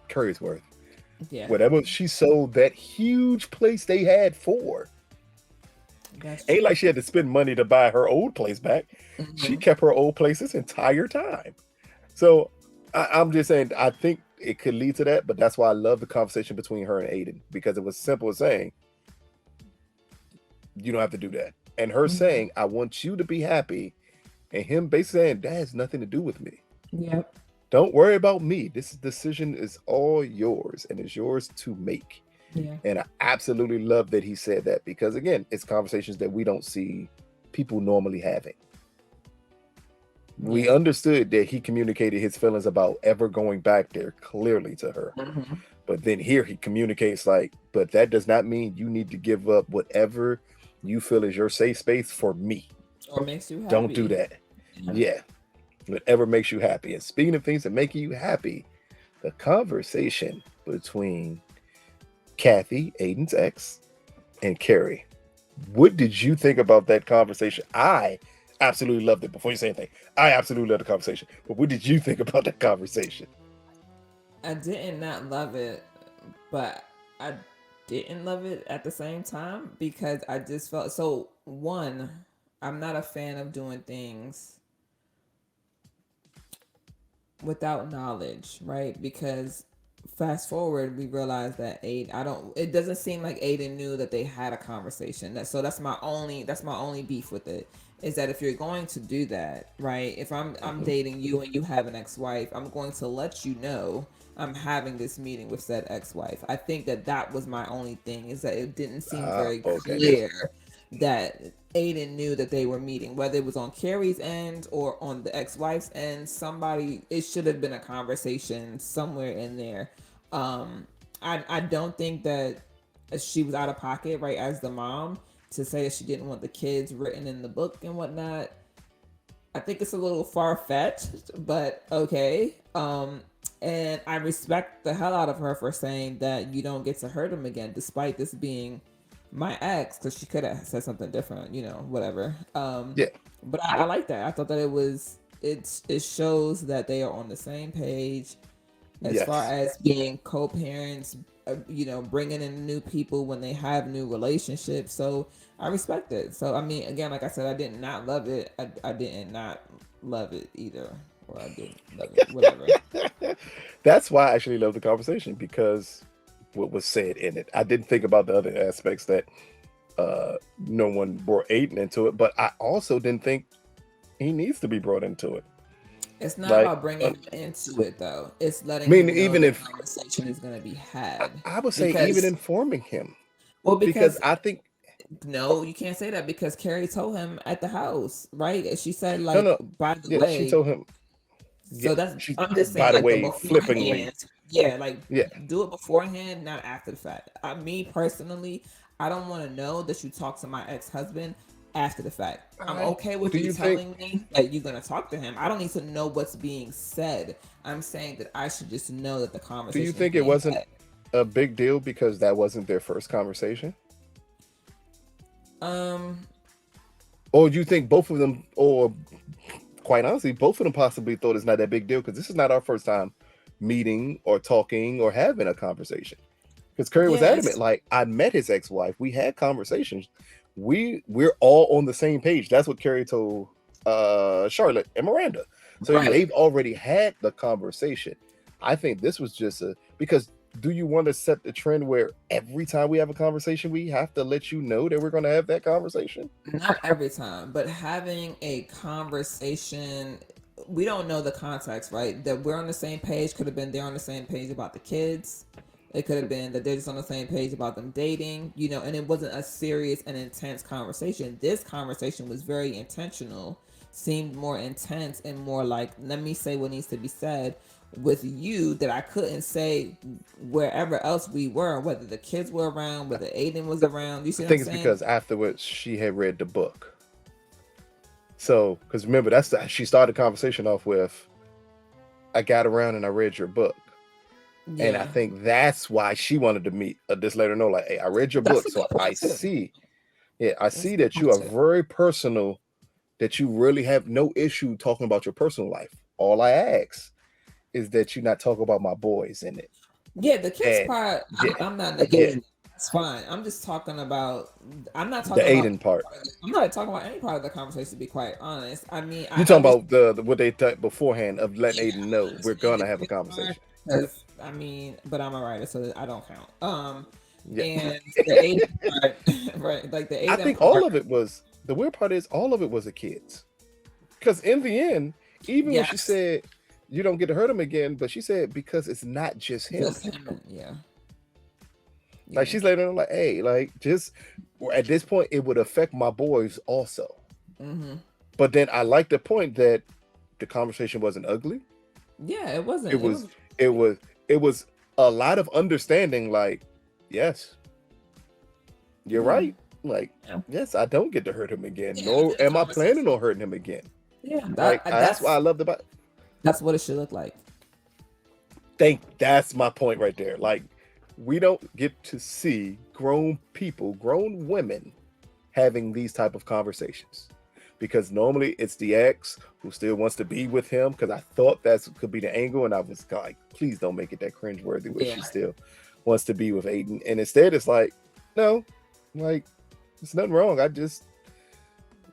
[SPEAKER 1] Curry's worth.
[SPEAKER 2] Yeah.
[SPEAKER 1] Whatever she sold that huge place they had for,
[SPEAKER 2] That's
[SPEAKER 1] ain't
[SPEAKER 2] true.
[SPEAKER 1] like she had to spend money to buy her old place back. She
[SPEAKER 2] Hmm.
[SPEAKER 1] kept her old place this entire time. So I'm just saying, I think it could lead to that, but that's why I love the conversation between her and Aidan because it was simple as saying, you don't have to do that. And her
[SPEAKER 2] Hmm.
[SPEAKER 1] saying, I want you to be happy. And him basically saying, that has nothing to do with me.
[SPEAKER 2] Yep.
[SPEAKER 1] Don't worry about me. This decision is all yours and it's yours to make.
[SPEAKER 2] Yeah.
[SPEAKER 1] And I absolutely love that he said that because, again, it's conversations that we don't see people normally having. We
[SPEAKER 2] Yeah.
[SPEAKER 1] understood that he communicated his feelings about ever going back there clearly to her.
[SPEAKER 2] Hmm.
[SPEAKER 1] But then here he communicates like, but that does not mean you need to give up whatever you feel is your safe space for me.
[SPEAKER 2] Or makes you
[SPEAKER 1] Don't do
[SPEAKER 2] happy.
[SPEAKER 1] that.
[SPEAKER 2] Yeah.
[SPEAKER 1] Yeah. Whatever makes you happy. And speaking of things that make you happy, the conversation between Kathy, Aiden's ex, and Carrie. What did you think about that conversation? I absolutely loved it. Before you say anything, I absolutely loved the conversation. But what did you think about that conversation?
[SPEAKER 2] I didn't not love it, but I didn't love it at the same time because I just felt so. One, I'm not a fan of doing things without knowledge, right? Because fast forward, we realize that Aiden, I don't. It doesn't seem like Aiden knew that they had a conversation. So that's my only beef with it. Is that if you're going to do that, right? If I'm
[SPEAKER 1] Mhm.
[SPEAKER 2] dating you and you have an ex-wife, I'm going to let you know I'm having this meeting with said ex-wife. I think that was my only thing, is that it didn't seem very
[SPEAKER 1] Okay.
[SPEAKER 2] clear that Aiden knew that they were meeting, whether it was on Carrie's end or on the ex-wife's end. Somebody, it should have been a conversation somewhere in there. I don't think that she was out of pocket, right, as the mom, to say that she didn't want the kids written in the book and whatnot. I think it's a little far fetched, but okay. And I respect the hell out of her for saying that you don't get to hurt him again, despite this being my ex, because she could have said something different, whatever.
[SPEAKER 1] Yeah.
[SPEAKER 2] But I like that. I thought that it shows that they are on the same page as far
[SPEAKER 1] Yes.
[SPEAKER 2] as being co-parents, bringing in new people when they have new relationships. So I respect it. So I mean, again, like I said, I did not love it. I didn't not love it either, or I didn't love it. Whatever.
[SPEAKER 1] That's why I actually love the conversation because what was said in it. I didn't think about the other aspects that no one brought Aiden into it, but I also didn't think he needs to be brought into it.
[SPEAKER 2] It's not
[SPEAKER 1] Like,
[SPEAKER 2] about bringing him into it though. It's
[SPEAKER 1] I
[SPEAKER 2] letting
[SPEAKER 1] mean,
[SPEAKER 2] him know
[SPEAKER 1] even
[SPEAKER 2] the
[SPEAKER 1] if
[SPEAKER 2] conversation is going to be had.
[SPEAKER 1] I would say, even
[SPEAKER 2] Because,
[SPEAKER 1] informing him,
[SPEAKER 2] well,
[SPEAKER 1] because
[SPEAKER 2] because
[SPEAKER 1] I think
[SPEAKER 2] no, you can't say that because Carrie told him at the house, right? She said,
[SPEAKER 1] no,
[SPEAKER 2] like,
[SPEAKER 1] no,
[SPEAKER 2] by the
[SPEAKER 1] yeah, she
[SPEAKER 2] way,
[SPEAKER 1] told him, yeah,
[SPEAKER 2] so that's,
[SPEAKER 1] she,
[SPEAKER 2] I'm just saying,
[SPEAKER 1] by the
[SPEAKER 2] like, the
[SPEAKER 1] way, flippingly,
[SPEAKER 2] beforehand. Yeah, like,
[SPEAKER 1] yeah.
[SPEAKER 2] do it beforehand, not after the fact. Me personally, I don't want to know that you talk to my ex-husband after the fact. I'm
[SPEAKER 1] I
[SPEAKER 2] okay with
[SPEAKER 1] do
[SPEAKER 2] you
[SPEAKER 1] you think
[SPEAKER 2] telling me that you're going to talk to him. I don't need to know what's being said. I'm saying that I should just know that the
[SPEAKER 1] do you
[SPEAKER 2] conversation is
[SPEAKER 1] think it
[SPEAKER 2] being
[SPEAKER 1] wasn't
[SPEAKER 2] had.
[SPEAKER 1] a big deal because that wasn't their first conversation?
[SPEAKER 2] Um,
[SPEAKER 1] Or do you think both of them, or quite honestly, both of them possibly thought it's not that big deal because this is not our first time meeting or talking or having a conversation? Because Curry was adamant,
[SPEAKER 2] yes,
[SPEAKER 1] like, I met his ex-wife, we had conversations, we're all on the same page. That's what Curry told Charlotte and Miranda. So
[SPEAKER 2] right.
[SPEAKER 1] they've already had the conversation. I think this was just a because do you want to set the trend where every time we have a conversation we have to let you know that we're going to have that conversation?
[SPEAKER 2] Not every time, but having a conversation. We don't know the context, right? That we're on the same page could have been they're on the same page about the kids. It could have been that they're just on the same page about them dating, and it wasn't a serious and intense conversation. This conversation was very intentional, seemed more intense and more like, let me say what needs to be said with you that I couldn't say wherever else we were, whether the kids were around, whether Aiden was around. You
[SPEAKER 1] I
[SPEAKER 2] see what I'm
[SPEAKER 1] think it's
[SPEAKER 2] saying?
[SPEAKER 1] because afterwards she had read the book. So, because remember, she started the conversation off with, I got around and I read your book. And I
[SPEAKER 2] Yeah.
[SPEAKER 1] think that's why she wanted to meet this later know, like, hey, I read your
[SPEAKER 2] That's
[SPEAKER 1] book.
[SPEAKER 2] a good
[SPEAKER 1] So I
[SPEAKER 2] point too.
[SPEAKER 1] see, yeah, I
[SPEAKER 2] That's
[SPEAKER 1] see
[SPEAKER 2] a good
[SPEAKER 1] that you
[SPEAKER 2] point
[SPEAKER 1] are
[SPEAKER 2] too.
[SPEAKER 1] very personal, that you really have no issue talking about your personal life. All I ask is that you not talk about my boys in it.
[SPEAKER 2] Yeah, the kids
[SPEAKER 1] And
[SPEAKER 2] part,
[SPEAKER 1] yeah,
[SPEAKER 2] I'm not
[SPEAKER 1] yeah,
[SPEAKER 2] negating. It's fine. I'm just talking about. I'm not
[SPEAKER 1] the
[SPEAKER 2] talking about.
[SPEAKER 1] Aiden part.
[SPEAKER 2] I'm not talking about any part of the conversation. To be quite honest, I mean, I
[SPEAKER 1] You're talking
[SPEAKER 2] understand.
[SPEAKER 1] about the what they thought beforehand of letting
[SPEAKER 2] Yeah,
[SPEAKER 1] Aiden
[SPEAKER 2] I
[SPEAKER 1] know we're
[SPEAKER 2] understand the
[SPEAKER 1] gonna have a
[SPEAKER 2] kids part
[SPEAKER 1] conversation.
[SPEAKER 2] because I mean, but I'm a writer, so I don't count.
[SPEAKER 1] Yeah.
[SPEAKER 2] And the Aiden part, right? Like the
[SPEAKER 1] I
[SPEAKER 2] Aiden
[SPEAKER 1] think all
[SPEAKER 2] part.
[SPEAKER 1] of it was the weird part is all of it was the kids. Because in the end, even when she
[SPEAKER 2] Yes,
[SPEAKER 1] said you don't get to hurt him again, but she said because it's not just him.
[SPEAKER 2] just him. Yeah,
[SPEAKER 1] Like
[SPEAKER 2] yeah.
[SPEAKER 1] she's letting him like, hey, like just at this point it would affect my boys also.
[SPEAKER 2] Hmm.
[SPEAKER 1] But then I like the point that the conversation wasn't ugly.
[SPEAKER 2] Yeah, it
[SPEAKER 1] It
[SPEAKER 2] wasn't. It
[SPEAKER 1] was
[SPEAKER 2] was.
[SPEAKER 1] it was it was a lot of understanding, like, yes, you're
[SPEAKER 2] Yeah.
[SPEAKER 1] right. Like,
[SPEAKER 2] Yeah.
[SPEAKER 1] yes, I don't get to hurt him again,
[SPEAKER 2] Yeah.
[SPEAKER 1] nor
[SPEAKER 2] The
[SPEAKER 1] am I planning
[SPEAKER 2] conversation.
[SPEAKER 1] on hurting him again.
[SPEAKER 2] Yeah,
[SPEAKER 1] Like that's what I
[SPEAKER 2] that's
[SPEAKER 1] loved about.
[SPEAKER 2] what it should look like.
[SPEAKER 1] Think that's my point right there. Like, we don't get to see grown people, grown women having these type of conversations because normally it's the ex who still wants to be with him. Because I thought that could be the angle, and I was like, please don't make it that cringeworthy where
[SPEAKER 2] Yeah.
[SPEAKER 1] she still wants to be with Aiden. And instead, it's like, no, like, there's nothing wrong. I just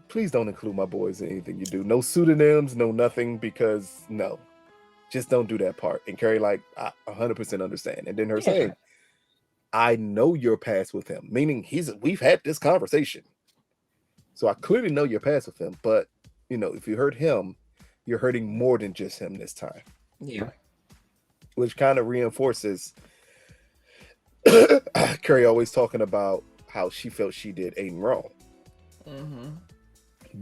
[SPEAKER 1] please don't include my boys in anything you do. No pseudonyms, no nothing, because no, just don't do that part. And Carrie, like, I 100% understand. And then her
[SPEAKER 2] Yeah.
[SPEAKER 1] saying, I know your past with him, meaning we've had this conversation. So I clearly know your past with him. But, if you hurt him, you're hurting more than just him this time,
[SPEAKER 2] Yeah.
[SPEAKER 1] which kind of reinforces Carrie always talking about how she felt she did Aiden wrong.
[SPEAKER 2] Mm-hmm.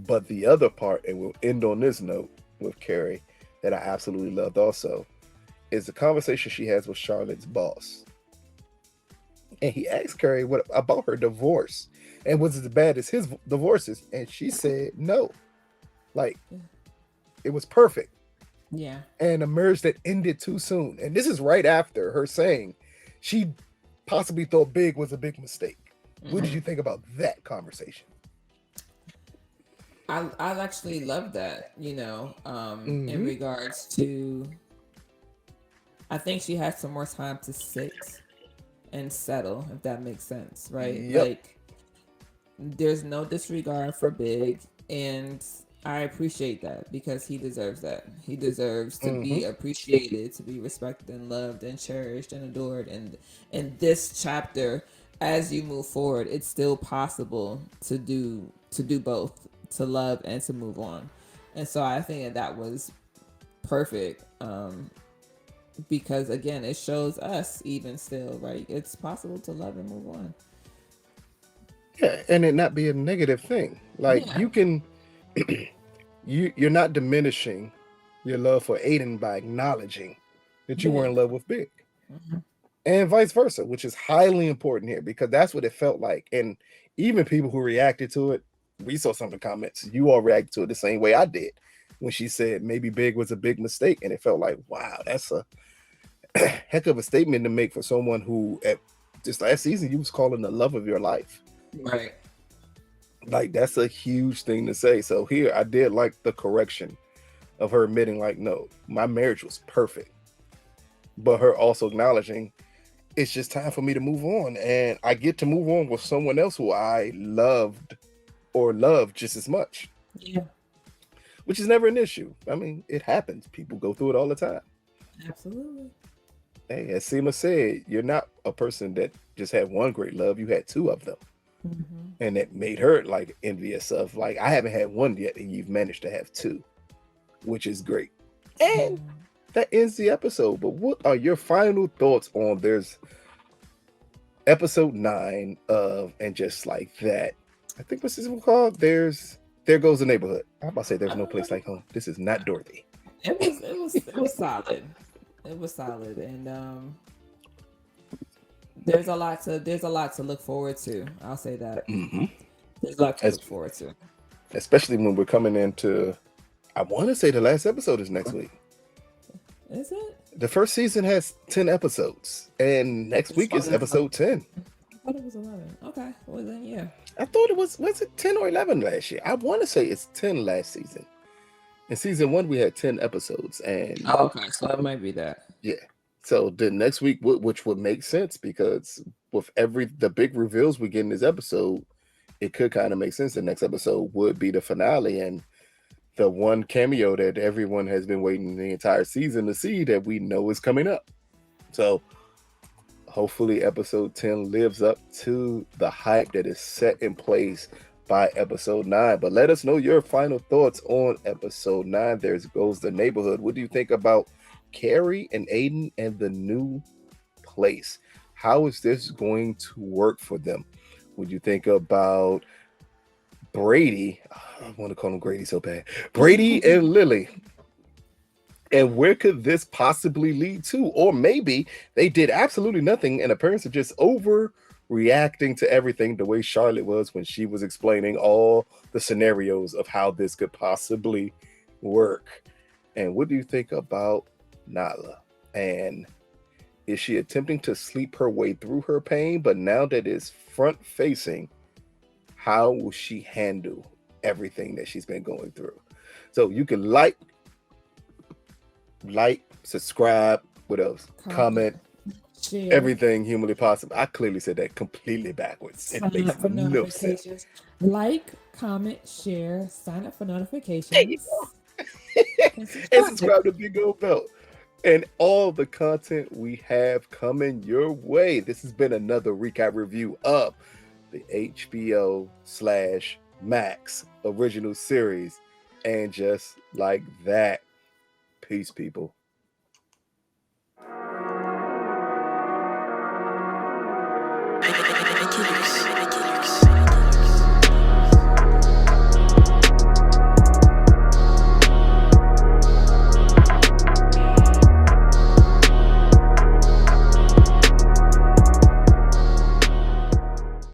[SPEAKER 1] But the other part, and we'll end on this note with Carrie, that I absolutely loved also, is the conversation she has with Charlotte's boss. And he asked Carrie what about her divorce and was it as bad as his divorces? And she said no. Like, it was perfect.
[SPEAKER 2] Yeah.
[SPEAKER 1] And a marriage that ended too soon. And this is right after her saying she possibly thought Big was a big mistake. What did
[SPEAKER 2] Mm-hmm.
[SPEAKER 1] you think about that conversation?
[SPEAKER 2] I actually love that. In
[SPEAKER 1] Mm-hmm.
[SPEAKER 2] regards to, I think she had some more time to sit and settle, if that makes sense, right?
[SPEAKER 1] Yep.
[SPEAKER 2] Like, there's no disregard for Big, and I appreciate that because he deserves that. He deserves to
[SPEAKER 1] Mm-hmm.
[SPEAKER 2] be appreciated, to be respected and loved and cherished and adored. And in this chapter, as you move forward, it's still possible to do both, to love and to move on. And so I think that was perfect, because again, it shows us even still, right? It's possible to love and move on.
[SPEAKER 1] Yeah, and it not be a negative thing. Like
[SPEAKER 2] Yeah,
[SPEAKER 1] you can, you're not diminishing your love for Aiden by acknowledging that you were in
[SPEAKER 2] big.
[SPEAKER 1] love with Big,
[SPEAKER 2] Mm-hmm.
[SPEAKER 1] and vice versa, which is highly important here because that's what it felt like. And even people who reacted to it, we saw some of the comments. You all reacted to it the same way I did when she said maybe Big was a big mistake, and it felt like, wow, that's a heck of a statement to make for someone who at just last season you was calling the love of your life.
[SPEAKER 2] Right.
[SPEAKER 1] Like that's a huge thing to say. So here I did like the correction of her admitting, like, no, my marriage was perfect, but her also acknowledging it's just time for me to move on, and I get to move on with someone else who I loved or love just as much,
[SPEAKER 2] Yeah,
[SPEAKER 1] which is never an issue. I mean, it happens. People go through it all the time.
[SPEAKER 2] absolutely.
[SPEAKER 1] Hey, as Seema said, you're not a person that just had one great love. You had two of them.
[SPEAKER 2] Mm-hmm.
[SPEAKER 1] And that made her like envious of, like, I haven't had one yet, and you've managed to have two, which is great.
[SPEAKER 2] Yeah.
[SPEAKER 1] And that ends the episode. But what are your final thoughts on there's episode 9 of And Just Like That? I think what's this one called? There Goes the Neighborhood. I'm about to say There's No Place Like Home. This is not Dorothy.
[SPEAKER 2] It was solid. It was solid, and there's a lot to look forward to. I'll say that
[SPEAKER 1] Mm-hmm.
[SPEAKER 2] there's a lot to
[SPEAKER 1] As
[SPEAKER 2] look forward to.
[SPEAKER 1] especially when we're coming into, I want to say the last episode is next week.
[SPEAKER 2] Is it?
[SPEAKER 1] The first season has 10 episodes, and next
[SPEAKER 2] It's
[SPEAKER 1] week is
[SPEAKER 2] funny.
[SPEAKER 1] episode 10.
[SPEAKER 2] I thought it was 11. Okay, well then, yeah.
[SPEAKER 1] I thought it was it 10 or 11 last year? I want to say it's 10 last season. In season 1, we had 10 episodes, and
[SPEAKER 2] Oh, okay, so it might be that.
[SPEAKER 1] yeah. So the next week, which would make sense because with the big reveals we get in this episode, it could kind of make sense. The next episode would be the finale, and the one cameo that everyone has been waiting the entire season to see that we know is coming up. So hopefully episode 10 lives up to the hype that is set in place by episode 9. But let us know your final thoughts on episode 9. There goes the neighborhood. What do you think about Carrie and Aidan and the new place? How is this going to work for them? Would you think about Brady? I want to call him Grady so bad. Brady and Lily. And where could this possibly lead to? Or maybe they did absolutely nothing, and the parents are just overreacting to everything the way Charlotte was when she was explaining all the scenarios of how this could possibly work. And what do you think about Nala? And is she attempting to sleep her way through her pain? But now that it's front facing, how will she handle everything that she's been going through? So you can subscribe, what else?
[SPEAKER 2] Comment,
[SPEAKER 1] Comment,
[SPEAKER 2] share,
[SPEAKER 1] everything humanly possible. I clearly said that completely backwards. It
[SPEAKER 2] sign
[SPEAKER 1] makes
[SPEAKER 2] up for
[SPEAKER 1] no sense.
[SPEAKER 2] notifications. Like, comment, share, sign up for
[SPEAKER 1] There you
[SPEAKER 2] notifications,
[SPEAKER 1] go.
[SPEAKER 2] and
[SPEAKER 1] And
[SPEAKER 2] subscribe.
[SPEAKER 1] subscribe to Big Old Belt. And all the content we have coming your way. This has been another recap review of the HBO/Max original series. And Just Like That. Peace, people.